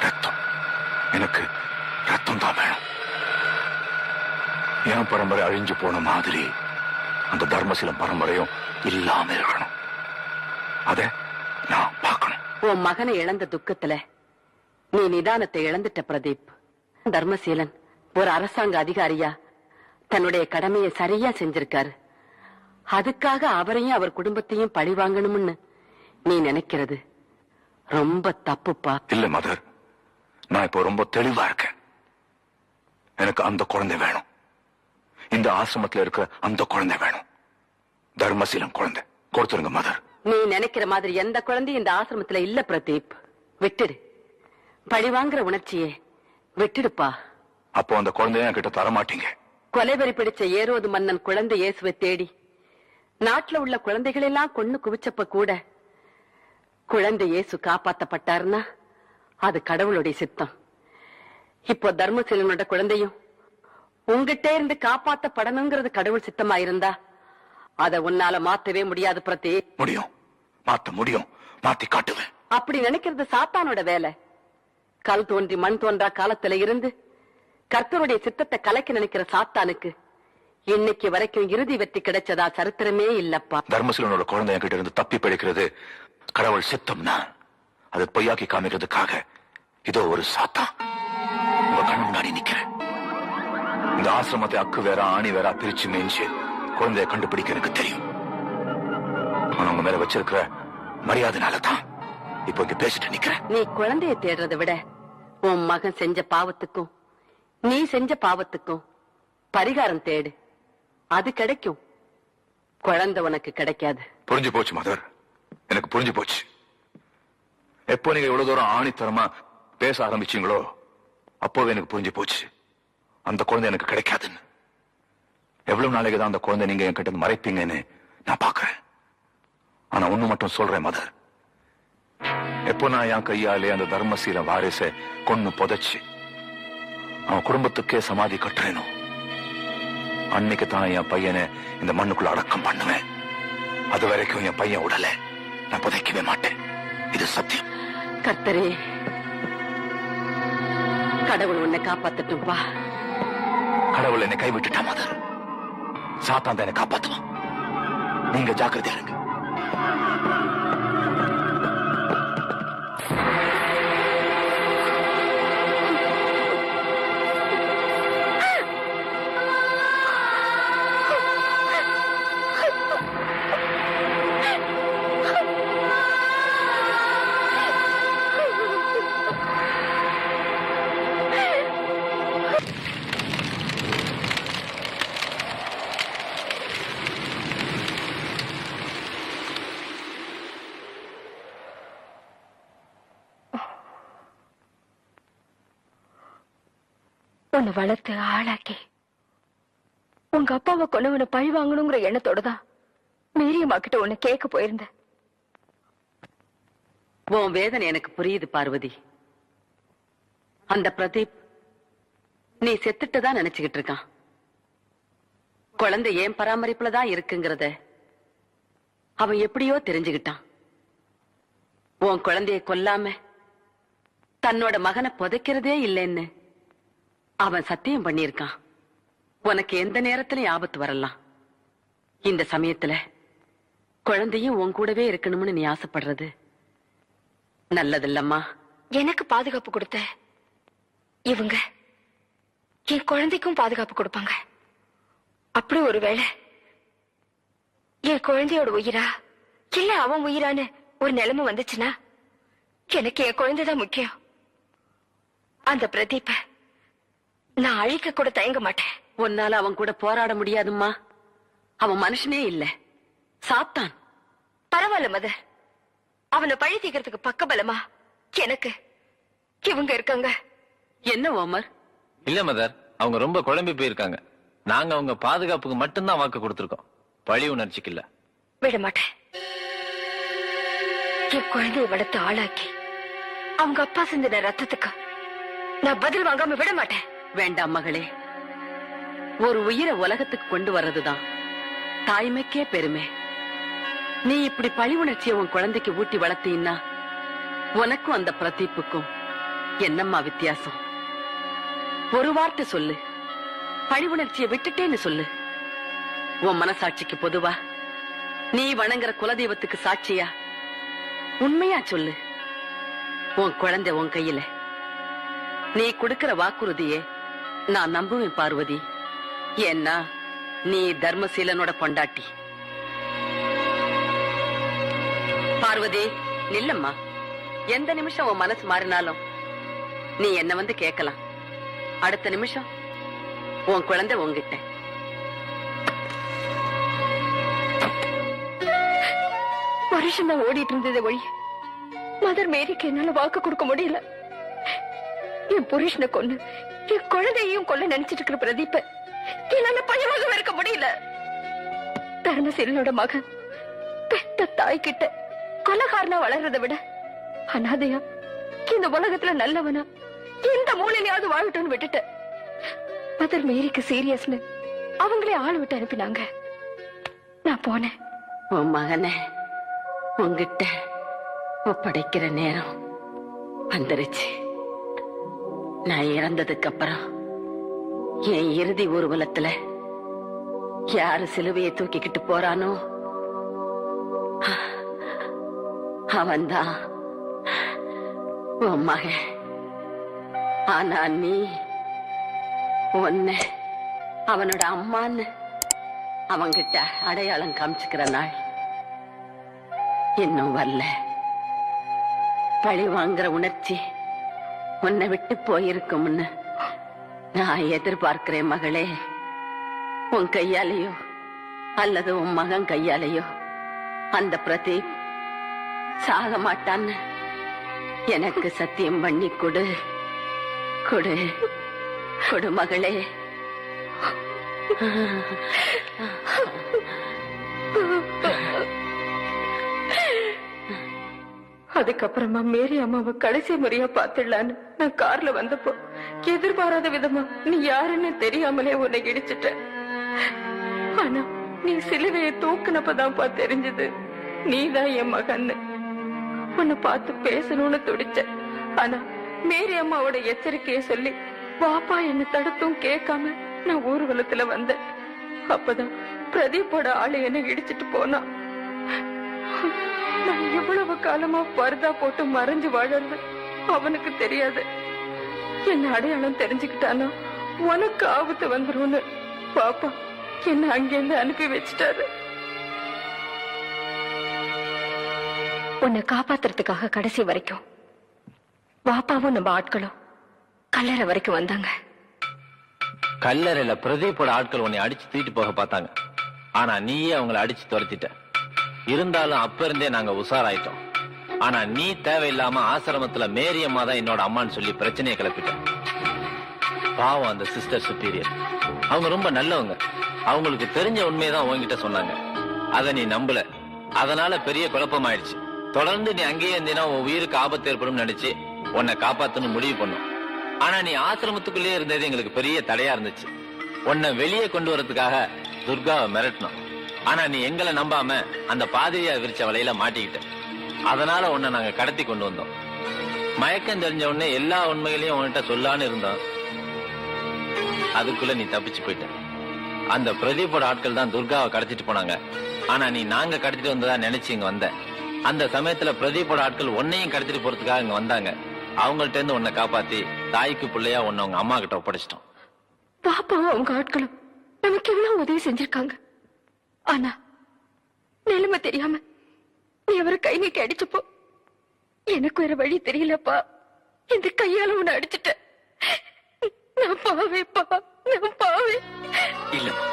ரத்தம். எனக்கு ரத்தம் தான் வேணும். என் பரம்பரை அழிஞ்சு போன மாதிரி அந்த தர்மசீலம் பரம்பரையும் இல்லாம இருக்கணும். அத நான் பார்க்கணும். உன் மகனை இழந்த துக்கத்துல நீ நிதானத்தை இழந்துட்ட பிரதீப். தர்மசீலன் ஒரு அரசாங்க அதிகாரியா தன்னுடைய கடமையை சரியா செஞ்சிருக்காரு. அதுக்காக அவரையும் அவர் குடும்பத்தையும் பழி வாங்கணும்னு நீ நினைக்கிறது ரொம்ப தப்புப்பா. இல்ல மதர், நான் இப்போ ரொம்ப தெளிவா இருக்கேன். எனக்கு அந்த குழந்தை வேணும். இந்த ஆசிரமத்தில் இருக்கிற அந்த குழந்தை வேணும். தர்மசீலம் குழந்தை கொடுத்துருங்க மதர். நீ நினைக்கிற மாதிரி எந்த குழந்தையும் இந்த ஆசிரமத்துல இல்ல பிரதீப். விட்டுடு. பழி வாங்குற உணர்ச்சியே விட்டுடுப்பா. அப்போ அந்த குழந்தைய என்கிட்ட தரமாட்டீங்க. கொலைவெறி பிடிச்ச ஏரோது மன்னன் குழந்தை இயேசுவை தேடி நாட்டுல உள்ள குழந்தைகள் எல்லாம் கொன்னு குவிச்சப்ப கூட குழந்தை இயேசு காப்பாத்தப்பட்டாருன்னா அது கடவுளுடைய சித்தம். இப்போ தர்மசீலனோட குழந்தையும் உங்ககிட்ட இருந்து காப்பாத்தப்படணுங்கிறது கடவுள் சித்தமா இருந்தா அத உன்னால மாத்தவே முடியாது பிரதீப். முடியும், மாத்த முடியும், மாத்தி காட்டுவேன். அப்படி நினைக்கிறது சாத்தானோட வேலை. கல் தோன்றி மண் தோன்றா காலத்துல இருந்து கர்த்தருடைய சித்தத்தை கலைக்க நினைக்கிற சாத்தானுக்கு இன்னைக்கு வரைக்கும் இறுதி வெற்றி கிடைச்சதா சரித்திரமே இல்லப்பா. தர்மசீலனோட குழந்தை என்கிட்ட இருந்து தப்பி பிழைக்கிறது கடவுள் சித்தம்னா அது பொய்யாக்கி காமிக்கிறதுக்காக இதோ ஒரு சாத்தான் உங்க கண்ணு முன்னாடி நிக்கிறேன். இந்த ஆசிரமத்தை அக்கு வேற ஆணி வேற பிரிச்சு மேய்ஞ்சு குழந்தைய கண்டுபிடிக்க எனக்கு தெரியும். ஆனா உங்க மேல வச்சிருக்கிற மரியாதைனாலதான் இப்ப இங்க பேசிட்டு நிக்கிறேன். நீ குழந்தைய தேடுறதை விட உன் மகன் செஞ்ச பாவத்துக்கும் நீ செஞ்ச பாவத்துக்கும் பரிகாரம் தேடு. அது கிடைக்கும். குழந்தை உனக்கு கிடைக்காது. புரிஞ்சு போச்சு மதர், எனக்கு புரிஞ்சு போச்சு. எப்போ நீங்க இவ்வளவு தூரம் ஆணித்தரமா பேச ஆரம்பிச்சீங்களோ அப்போவே எனக்கு புரிஞ்சு போச்சு அந்த குழந்தை எனக்கு கிடைக்காதுன்னு. எவ்வளவு நாளைக்கு தான் அந்த குழந்தை நீங்க என்கிட்ட மறைப்பீங்கன்னு நான் பாக்குறேன். ஆனா ஒண்ணு மட்டும் சொல்றேன் மதர், எப்போ நான் என் கையாலே அந்த தர்மசீல வாரிச கொன்னு புதைச்சு அவன் குடும்பத்துக்கே சமாதி கட்டுறேனோ அன்னைக்கு தான் என் பையனை இந்த மண்ணுக்குள்ள அடக்கம் பண்ணுவேன். அது வரைக்கும் என் பையன் உடலை நான் புதைக்கவே மாட்டேன். இது சத்தியம். கர்த்தரே, கடவுள் உன்னை காப்பாத்தட்டும்பா. கடவுள் என்னை கைவிட்டுட்டா மதர், சாத்தான் தான் என்னை காப்பாத்துவான். நீங்க ஜாக்கிரதையா இருங்க. உன்னை வளர்த்து ஆளாக்கி உங்க அப்பாவை கொண்டவனை பழி வாங்கணுங்கிற எண்ணத்தோடதான் மீரியம்மா கிட்ட உன்னை கேட்க போயிருந்த. உன் வேதனை எனக்கு புரியுது பார்வதி. அந்த பிரதீப் நீ செத்துட்டுதான் நினைச்சுக்கிட்டு இருக்கான். குழந்தை ஏன் பராமரிப்புலதான் இருக்குங்கிறத அவன் எப்படியோ தெரிஞ்சுக்கிட்டான். உன் குழந்தைய கொல்லாம தன்னோட மகனை புதைக்கிறதே இல்லைன்னு அவன் சத்தியம் பண்ணியிருக்கான். உனக்கு எந்த நேரத்திலும் ஆபத்து வரலாம். இந்த சமயத்துல குழந்தையும் உன் கூடவே இருக்கணும்னு நீ ஆசைப்படுறது நல்லதில்லம்மா. எனக்கு பாதுகாப்பு கொடுத்த இவங்க என் குழந்தைக்கும் பாதுகாப்பு கொடுப்பாங்க. அப்படி ஒருவேளை என் குழந்தையோட உயிரா இல்ல அவன் உயிரான்னு ஒரு நிலைமை வந்துச்சுன்னா எனக்கு என் குழந்தைதான் முக்கியம். அந்த பிரதீப்ப நான் அழிக்க கூட தயங்க மாட்டேன். உன்னால அவன் கூட போராட முடியாதும்மா. அவன் மனுஷனே இல்ல, சாத்தான். பரவாயில்ல மதர், அவனை பழி தீக்கிறதுக்கு பக்கபலமா எனக்கு இவங்க இருக்காங்க. என்ன ஓமர்? இல்ல மதர், அவங்க ரொம்ப குழம்பி போயிருக்காங்க. நாங்க அவங்க பாதுகாப்புக்கு மட்டும்தான் வாக்கு கொடுத்திருக்கோம், பழி உணர்ச்சிக்கு இல்ல. விட மாட்டேன். என் குழந்தைய வளர்த்து ஆளாக்கி அவங்க அப்பா சிந்தின ரத்தத்துக்கு நான் பதில் வாங்காம விட மாட்டேன். வேண்டாம் மகளே, ஒரு உயிரை உலகத்துக்கு கொண்டு வர்றதுதான் தாய்மைக்கே பெருமை. நீ இப்படி பழி உணர்ச்சியை உன் குழந்தைக்கு ஊட்டி வளர்த்தீன்னா உனக்கும் அந்த பிரதீப்புக்கும் என்னம்மா வித்தியாசம்? ஒரு வார்த்தை சொல்லு, பழி உணர்ச்சியை விட்டுட்டேன்னு சொல்லு. உன் மனசாட்சிக்கு பொதுவா நீ வணங்குற குலதெய்வத்துக்கு சாட்சியா உண்மையா சொல்லு. உன் குழந்தை உன் கையில. நீ கொடுக்கிற வாக்குறுதியே நான் நம்புவேன் பார்வதி. ஏன்னா நீ தர்மசீலனோட பொண்டாட்டி. பார்வதி நில்லம்மா. எந்த நிமிஷம் உன் மனசு மாறினாலும் நீ என்ன வந்து கேட்கலாம். அடுத்த நிமிஷம் உன் குழந்தை உன்கிட்ட. வருஷம் தான் ஓடிட்டு இருந்தது வழி. மதர் மேரிக்கு என்னால வாக்கு கொடுக்க முடியல. என் புருஷனை கொண்டு என் குழந்தையையும் கொல்ல நினைச்சிட்டு இருக்கிற பிரதீப்ப என்னால பழிவாக இருக்க முடியல. தர்மசீலனோட மகன் பெத்த தாய் கிட்ட கொலகாரனா வளர்றதை விட அனாதையா இந்த உலகத்துல நல்லவனா எந்த மூலையிலாவது வாழட்டும்னு விட்டுட்ட. மதர் மேரிக்கு சீரியஸ்னு அவங்களே ஆள் விட்டு அனுப்பினாங்க. நான் போனேன். உன் மகனை உன்கிட்ட ஒப்படைக்கிற நேரம் வந்துருச்சு. நான் இறந்ததுக்கு அப்புறம் என் இறுதி ஊர்வலத்துல யாரு சிலுவையை தூக்கிக்கிட்டு போறானோ அவன்தான் உன் மகன் ஆனா நீ உன்னை அவனோட அம்மான்னு அவங்கிட்ட அடையாளம் காமிச்சுக்கிற நாள் இன்னும் வரல. பழி வாங்குற உணர்ச்சி உன்னை விட்டு போயிருக்கும்னு நான் எதிர்பார்க்கிறேன் மகளே. உன் கையாலேயோ அல்லது உன் மகன் கையாலேயோ அந்த பிரதீப் சாக மாட்டான்னு எனக்கு சத்தியம் பண்ணி கொடு கொடு கொடு மகளே. அதுக்கப்புறமா மேரி அம்மாவை கடைசி முறையா பாத்துடலான்னு நான் கார்ல வந்தப்போ எதிர்பாராத விதமா நீ யாருன்னு தெரியாமலே உன்னை இடிச்சிட்ட. ஆனா நீ சிலுவையை தூக்குனப்பதான்ப்பா தெரிஞ்சது நீதான் என் மகன்னு. உன்னை பார்த்து பேசணும்னு துடிச்ச. ஆனா மேரி அம்மாவோட எச்சரிக்கைய சொல்லி பாப்பா என்ன தடுத்தும் கேட்காம நான் ஊர்வலத்துல வந்தேன். அப்பதான் பிரதீப்போட ஆளு என்ன இடிச்சிட்டு போனான். நான் எவ்வளவு காலமா பர்தா போட்டு மறைஞ்சு வாழறது அவனுக்கு தெரியாது. என்ன அடையாளம் தெரிஞ்சுக்கிட்டானா உனக்கு ஆபத்து வந்துரும்னு பாப்பா என்ன அங்கிருந்து அனுப்பி வச்சிட்டாரு. உன்னை காப்பாத்துறதுக்காக கடைசி வரைக்கும் பாப்பாவும் நம்ம ஆட்களும் கல்லறை வரைக்கும் வந்தாங்க. கல்லறையில பிரதீப்போட ஆட்கள் உன்னை அடிச்சு தூக்கிட்டு போக பார்த்தாங்க. ஆனா நீயே அவங்களை அடிச்சு துரத்திட்ட. இருந்தாலும் அப்ப இருந்தே நாங்க உஷாராயிட்டோம். ஆனா நீ தேவையில்லாம ஆசிரமத்துல மேரி அம்மா தான் என்னோட அம்மான்னு சொல்லி பிரச்சனையை கிளப்பிட்ட. பாவம் அந்த சிஸ்டர் சுப்பீரியர். அவங்க ரொம்ப நல்லவங்க. அவங்களுக்கு தெரிஞ்ச உண்மையதான் உங்ககிட்ட சொன்னாங்க. அதை நீ நம்பல. அதனால பெரிய குழப்பமாயிடுச்சு. தொடர்ந்து நீ அங்கேயே இருந்தீனா உன் உயிருக்கு ஆபத்து ஏற்படும் நினைச்சு உன்னை காப்பாத்தணும் முடிவு பண்ணும். ஆனா நீ ஆசிரமத்துக்குள்ளேயே இருந்தது எங்களுக்கு பெரிய தடையா இருந்துச்சு. உன்னை வெளியே கொண்டு வரதுக்காக துர்காவை மிரட்டணும். ஆனா நீ எங்களை நம்பாம அந்த பாதிரியா விரிச்ச வலையில மாட்டிக்கிட்ட. அதனால உன்னை நாங்க கடத்தி கொண்டு வந்தோம். மயக்கம் தெரிஞ்ச உடனே எல்லா உண்மைகளையும் உன்கிட்ட சொல்லான்னு இருந்தோம். அதுக்குள்ள நீ தப்பிச்சு போயிட்ட. அந்த பிரதீப்போட ஆட்கள் தான் துர்காவை கடத்திட்டு போனாங்க. ஆனா நீ நாங்க கடத்திட்டு வந்ததா நினைச்சு இங்க வந்த. அந்த சமயத்துல பிரதீப்போட ஆட்கள் உன்னையும் கடத்திட்டு போறதுக்காக இங்க வந்தாங்க. அவங்கள்ட்ட இருந்து உன்னை காப்பாத்தி தாய்க்கு பிள்ளையா உன்னை உங்க அம்மா கிட்ட ஒப்படைச்சிட்டோம். பாப்பாவும் அவங்க ஆட்களும் நமக்கு எவ்வளவு உதவி செஞ்சிருக்காங்க. ஆனா நிலைமை தெரியாம நீ அவரை கை நீக்கி அடிச்சப்போ எனக்கு வேற வழி தெரியலப்பா. இந்த கையால உன்னை அடிச்சுட்ட. நான் பாவேப்பா, நான் பாவே. இல்லம்மா,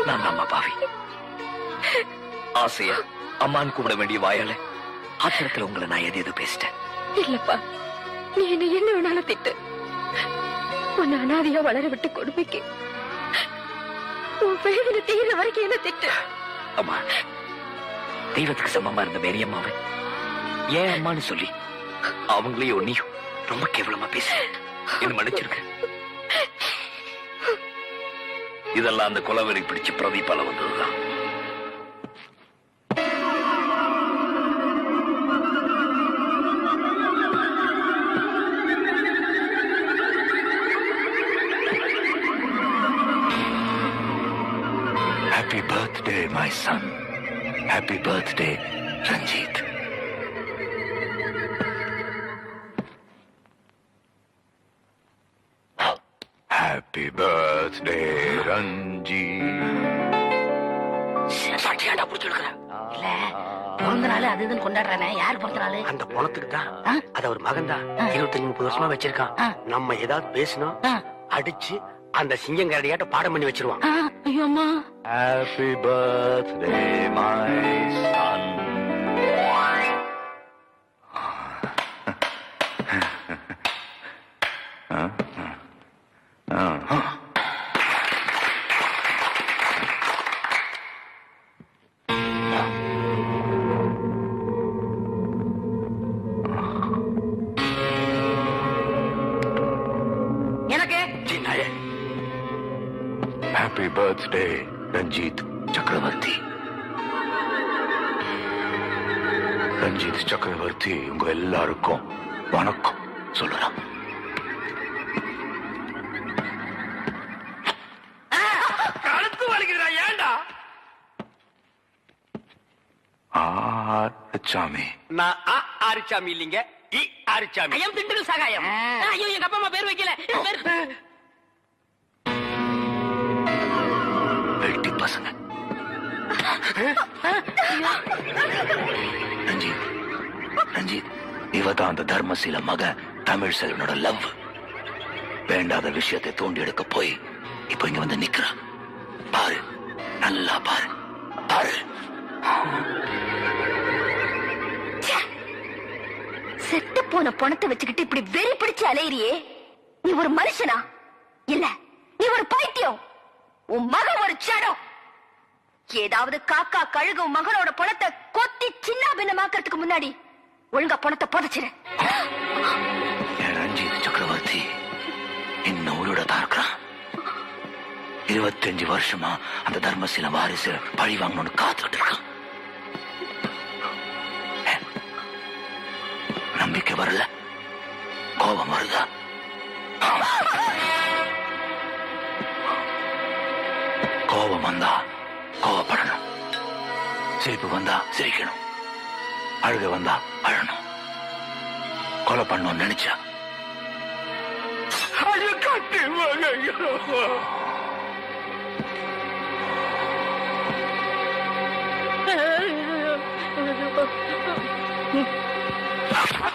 நான் அம்மா பாவி. ஆசையா அம்மான்னு கூப்பிட வேண்டிய வாயால ஆத்திரத்துல உங்களை நான் எது பேசிட்டேன். இல்லப்பா, நீ என்ன வேணாலும் திட்டு. உன்னை அனாதையா வளர விட்டு கொடுமைக்கு உன் வேதனை தீர வரைக்கும் என்ன திட்டு. அம்மா, தெய்வத்துக்கு சமமா இருந்த மேரி அம்மாவை ஏன் அம்மான்னு சொல்லி அவங்களையும் ஒன்னையும் ரொம்ப கேவலமா பேச என்ன மன்னிச்சிருக்க. இதெல்லாம் அந்த கொலவெறி பிடிச்சு பிரதீபால வந்ததுதான். Happy birthday, my son. Happy birthday, Ranjit. Happy birthday, Ranjit. சாட்சியாண்டா புடிச்சிருக்கிற இல்ல பிறந்த நாள் அது இதுன்னு கொண்டாடுறானே. யார் பிறந்த நாள்? அந்த பணத்துக்கு தான். அது அவர் மகன் தான் 25-30 வருஷமா வச்சிருக்கான். நம்ம ஏதாவது பேசணும் அடிச்சு அந்த சிங்கங்கரடியாட்ட பாடம் பண்ணி வச்சிருவான். ஐயோ அம்மா. Happy birthday, my son. எனக்கு Happy birthday, ரஞ்சித் சக்கரவர்த்தி. ரஞ்சித் சக்கரவர்த்தி உங்க எல்லாருக்கும் வணக்கம் சொல்லுறான். கழுத்து வலிக்கிறா ஏண்டா? ஆச்சாமி. நான் ஆரிச்சாமி இல்லைங்க, ஆரிச்சாமி. ஐயம் திண்டுக்கல் சகாயம். ஐயோ எங்க அப்பா அம்மா பேர் வைக்கல. பேர் வெட்டி பசங்க. ரஞ்சித், ரஞ்சித், இவதான் அந்த தர்மசீல மக தமிழ் செல்வனோட லவ். வேண்டாத விஷயத்தை தோண்டி எடுக்க போய் இப்ப இங்க வந்து நிக்கிறா. பாரு, நல்லா பாரு, பாரு. செத்து போன பணத்தை வச்சுக்கிட்டு இப்படி வெறி பிடிச்சு அலையிறியே, நீ ஒரு மனுஷனா? இல்ல, நீ ஒரு பைத்தியம். உன் மகன் ஒரு சடம். ஏதாவது காக்கா கழுகு உன் மகனோட பணத்தை கொத்தி சின்ன பின்னமாக்கிறதுக்கு முன்னாடி ஒழுங்கா பணத்தை புதைச்சிரு. என் ரஞ்சித் சக்கரவர்த்தி இன்னும் உயிரோட தான் இருக்கிறான். 25 வருஷமா அந்த தர்மசீல வாரிசு பழி வாங்கணும்னு காத்துக்கிட்டு இருக்கான். நம்பிக்கை வரல, கோபம் வருதா? கோபம் வந்தா கோபப்படணும், சிரிப்பு வந்தா சிரிக்கணும், அழுக வந்தா அழணும். கொலை பண்ணணும்னு நினைச்சா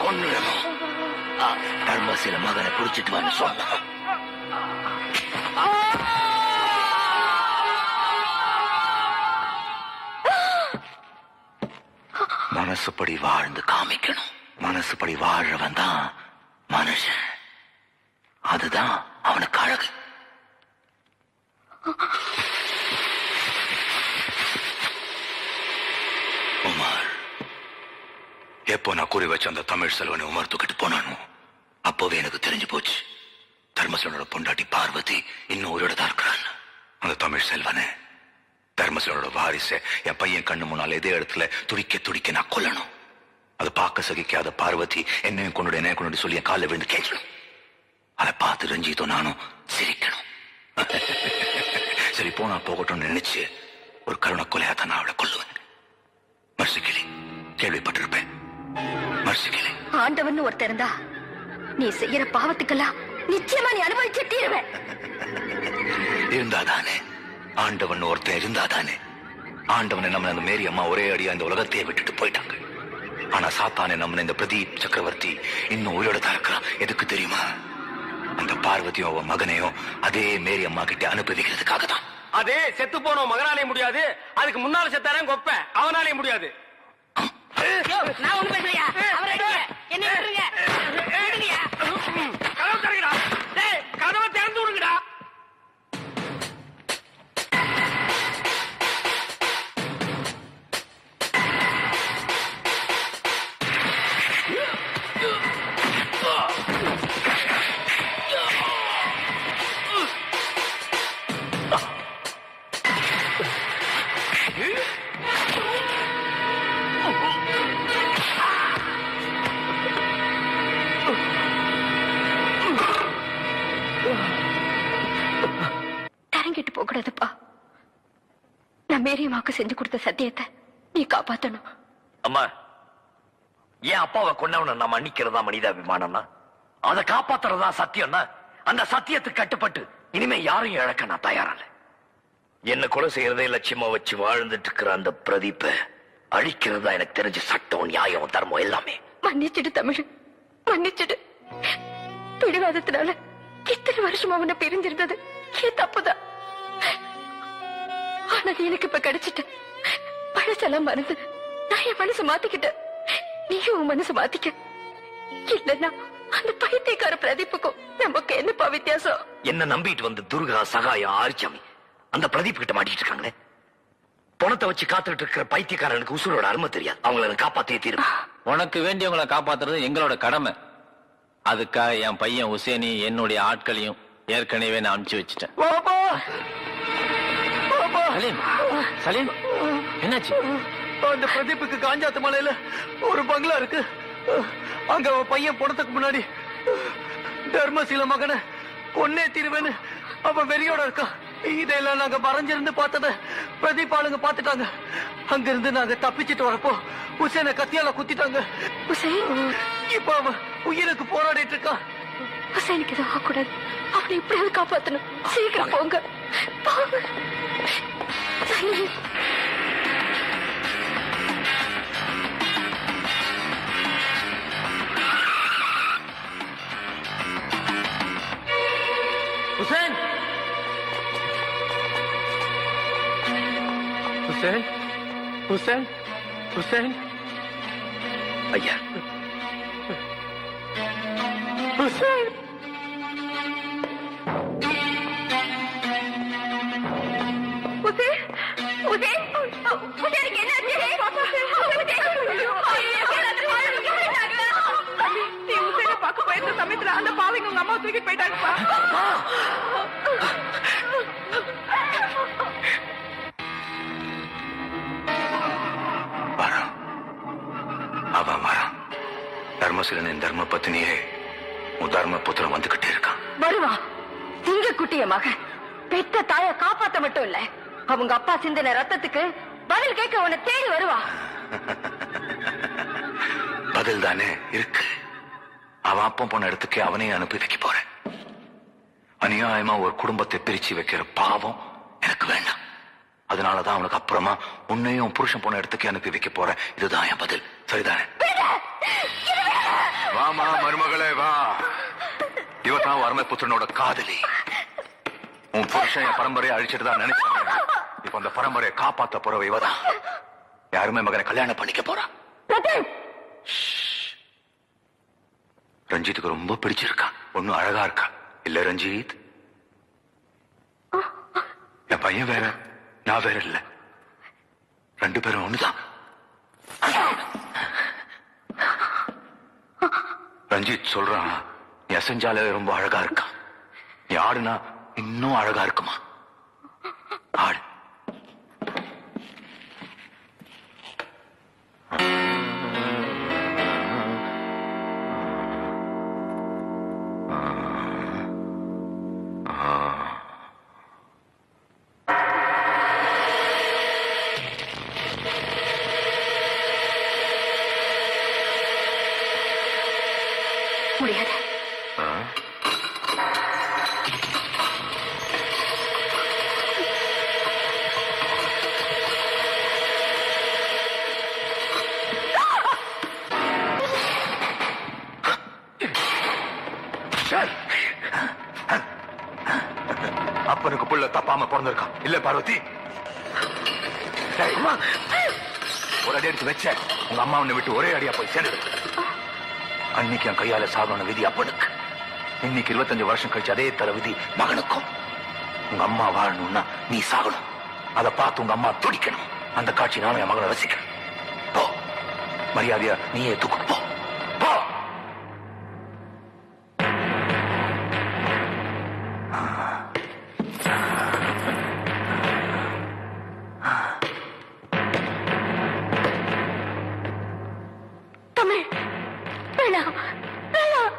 கொன்னுடணும். தர்மசீல மகனை புடிச்சிட்டு வந்து சொன்ன மனசுப்படி வாழ்ந்து காமிக்கணும். மனசுப்படி வாழ்றவன் தான் மனுஷன். அதுதான் அவனுக்கு அழகு. உமார், எப்போ நான் குறி வச்ச அந்த தமிழ் செல்வனை உமார் தூக்கிட்டு போனானோ அப்போவே எனக்கு தெரிஞ்சு போச்சு, தர்மசேனோட பொண்டாட்டி பார்வதி இன்னும் உயிரோட தான் இருக்கிறான். அந்த தமிழ் செல்வனை, தர்மசேனோட வாரிசை என் பையன் கண்ணு முன்னால் இதே இடத்துல துடிக்க துடிக்க நான் கொல்லணும். அதை பார்க்க சகிக்காத பார்வதி என்னையும் கொண்டு சொல்லி என் காலில் விழுந்து கேட்கணும். அதை பார்த்து ரஞ்சித்தோ நானும் சிரிக்கணும். சரி, போனா போகட்டும்னு நினைச்சு ஒரு கருணை கொலையாத்தான் நான் அவளை கொல்லுவேன். மர்சிக்கிளி, கேள்விப்பட்டிருப்பேன். மர்சிக்கிளி, ஆண்டவன் ஒருத்தர் இருந்தா நீ செய்யற பாவத்துக்கெல்லாம் நிச்சயமா நீ அனுபவிச்சே தீருவேன். இருந்தாதானே ஆண்டவன் ஒருத்தன் இருந்தாதானே. ஆண்டவனை நம்ம அந்த மேரி அம்மா ஒரே அடியா இந்த உலகத்தையே விட்டுட்டு போயிட்டாங்க. ஆனா சாத்தானே நம்ம இந்த பிரதீப் சக்கரவர்த்தி இன்னும் உயிரோட தான் இருக்கிறான். எதுக்கு தெரியுமா? அந்த பார்வதியும் அவன் மகனையும் அதே மேரி அம்மா கிட்ட அனுப்பி தான். அதே செத்து போன மகனாலே முடியாது, அதுக்கு முன்னால செத்தாரன் கொப்ப அவனாலே முடியாது. நான் ஒண்ணு பேசுறியா? அவரை அடிங்க, என்ன விட்டுருங்க. விடுங்கயா. கதவை திறங்கடா. டேய், கதவை திறந்து விடுங்கடா. தரங்கிட்டு போக கூடாதுப்பா. நான் மேரியம்மாவுக்கு செஞ்சு கொடுத்த சத்தியத்தை நீ காப்பாத்தணும். அம்மா, என் அப்பாவை கொண்டவனை நான் மன்னிக்கிறதா மனிதாபிமானம்னா, அதை காப்பாத்துறதா சத்தியம்னா, அந்த சத்தியத்துக்கு கட்டுப்பட்டு இனிமே யாரையும் இழக்க நான் தயாரில்ல. என்ன கொலை செய்யறதே லட்சியமா வச்சு வாழ்ந்துட்டு இருக்கிற அந்த பிரதீப்பை அழிக்கிறதா எனக்கு தெரிஞ்ச சட்டம், நியாயம், தர்மம் எல்லாமே. மன்னிச்சிடு தமிழ், மன்னிச்சிடு. பிடிவாதத்தினால இத்தனை வருஷம் அவனை பிரிஞ்சிருந்தது ஏன் தப்புதான். ஆனா எனக்கு இப்ப கிடைச்சிட்ட பழசெல்லாம் மறந்து நான் என் மனசு மாத்திக்கிட்டேன். நீயும் உன் மனசு மாத்திக்க. இல்லன்னா அந்த பைத்தியக்கார பிரதீப்புக்கும் நமக்கு என்னப்பா வித்தியாசம்? என்ன நம்பிட்டு வந்து துர்கா, சகாயம், ஆரிச்சாமி அந்த பிரதீப் கிட்ட மாட்டிட்டு இருக்காங்களே. பணத்தை வச்சு காத்துட்டு இருக்கிற பைத்தியக்காரனுக்கு உசுரோட அருமை தெரியாது. அவங்களை காப்பாத்தே தீரும். உனக்கு வேண்டியவங்களை காப்பாத்துறது எங்களோட கடமை. அதுக்காக என் பையன் உசேனி என்னுடைய ஆட்களையும் ஏற்கனவே நான் அனுப்பிச்சு வச்சுட்டேன். சலீம், சலீம், என்னாச்சு? அந்த பிரதீப்புக்கு காஞ்சாத்து மலையில ஒரு பங்களா இருக்கு. அங்க அவன் பையன் போனதுக்கு முன்னாடி தர்மசீல மகனை கொன்னே தீருவேன்னு அவன் வெறியோட இருக்கான். இதெல்லாம் நாங்க மறைஞ்சிருந்து பார்த்தத பிரதீப் ஆளுங்க பாத்துட்டாங்க. அங்கிருந்து நாங்க தப்பிச்சிட்டு வரப்போ உசேனை கத்தியால குத்திட்டாங்க. இப்ப அவன் உயிருக்கு போராடிட்டு இருக்கான். ஹுசைனுக்கு எதுவும் ஆகக்கூடாது. அவனை எப்படியாவது காப்பாத்தணும். சீக்கிரம் போங்க, போங்க. ஹுசைன், ஹுசைன், ஹுசைன், ஹுசைன், ஐயா ஹுசைன். சமயத்துல அந்த பாவைங்க உங்க அம்மா தூக்கிட்டு போயிட்டாங்கப்பா. வரான் அவன் வரான். தர்மசீலனின் தர்ம பத்தினியே உன் தர்ம புத்திரம் வந்துகிட்டே இருக்கான். வருவா. சிங்க குட்டிய மகன் பெத்த தாய காப்பாத்த மட்டும் இல்ல, அவங்க அப்பா சிந்தின ரத்தத்துக்கு பதில் கேட்க உன்னை தேடி வருவா. பதில் தானே இருக்கு. அவன் அப்பம் போன இடத்துக்கு அவனே அனுப்பி வைக்க போறேன். அநியாயமா ஒரு குடும்பத்தை பிரிச்சு வைக்கிற பாவம் எனக்கு வேண்டாம். அதனாலதான் அவனுக்கு அப்புறமா உன்னையும் புருஷன் போன இடத்துக்கு அனுப்பி வைக்க போறேன். இதுதான் என் பதில். சரிதானே? வாமா மருமகளே வா. இவதான் வறுமை புத்திரனோட காதலி. உன் புருஷன் என் பரம்பரையை அழிச்சிட்டு தான் நினைச்சாங்க. இப்ப அந்த பரம்பரையை காப்பாத்த போறவ இவதான். யாருமே மகனை கல்யாணம் பண்ணிக்க போறான். ரஞ்சித்துக்கு ரொம்ப பிடிச்சிருக்கா. ஒன்னும் அழகா இருக்கா இல்ல ரஞ்சித்? என் பையன் வேற, நான் வேற இல்ல. ரெண்டு பேரும் ஒண்ணுதான். ரஞ்சித் சொல்றான், நீ அசைஞ்சாலே ரொம்ப அழகா இருக்கா. நீ ஆடுனா இன்னும் அழகா இருக்குமா. ஆடு. முடியாது. அப்பனுக்கு புள்ள தப்பாம பிறந்திருக்கான் இல்ல பார்வதி? ஒரு அடி எடுத்து வச்ச உங்க அம்மா உன்னை விட்டு ஒரே அடியா போய் சேர்ந்து. அன்னைக்கு என் கையால சாகணும் விதி அப்பனுக்கு. இன்னைக்கு 25 வருஷம் கழிச்சு அதே தர விதி மகனுக்கும். உங்க அம்மா வாழணும்னா நீ சாகணும். அதை பார்த்து உங்க அம்மா துடிக்கணும். அந்த காட்சி நானும் என் மகனை ரசிக்கணும். போ, மரியாதையா நீயே தூக்கு. போ போ. தமிழ் வேணாம், வேணாம்.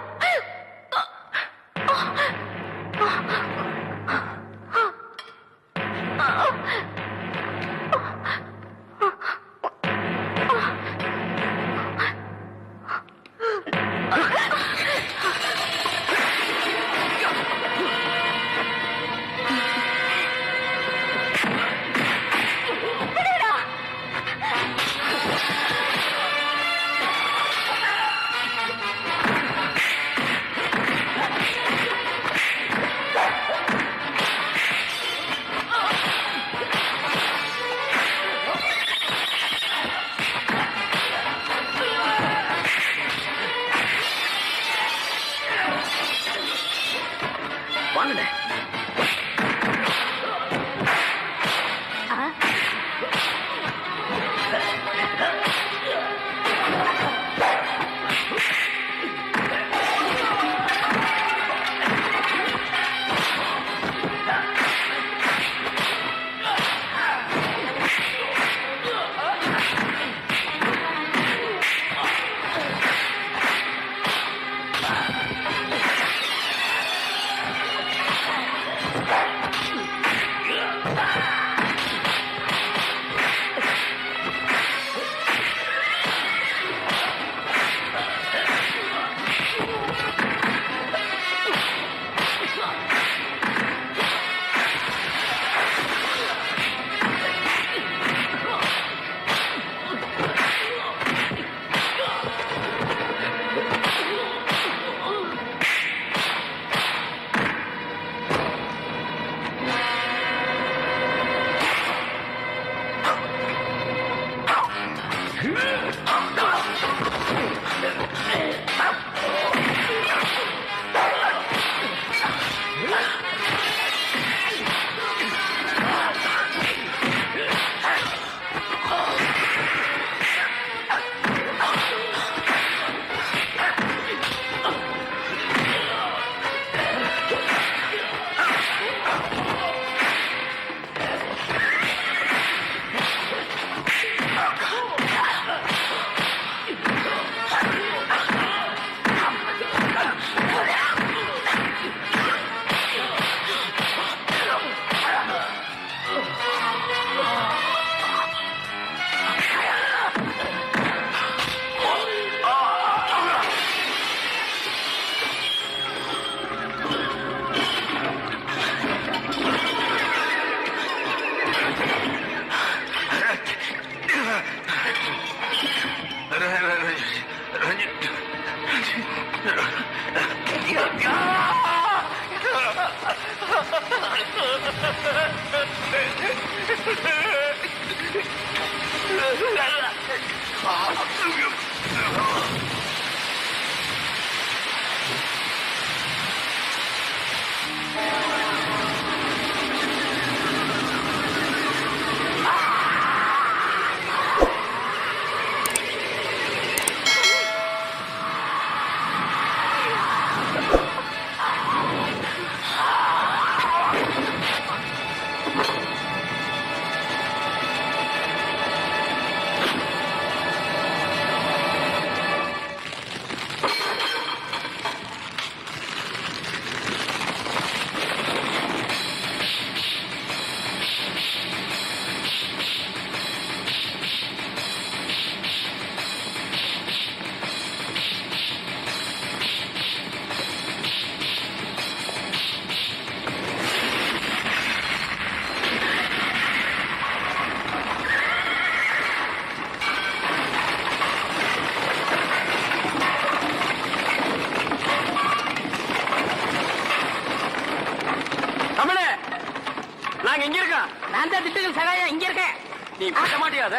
வாங்கண்ணே. எங்க இருக்கான்? நான் தான் திண்டுக்கல் சகாயம் இங்க இருக்கேன். நீ பேச மாட்டியாத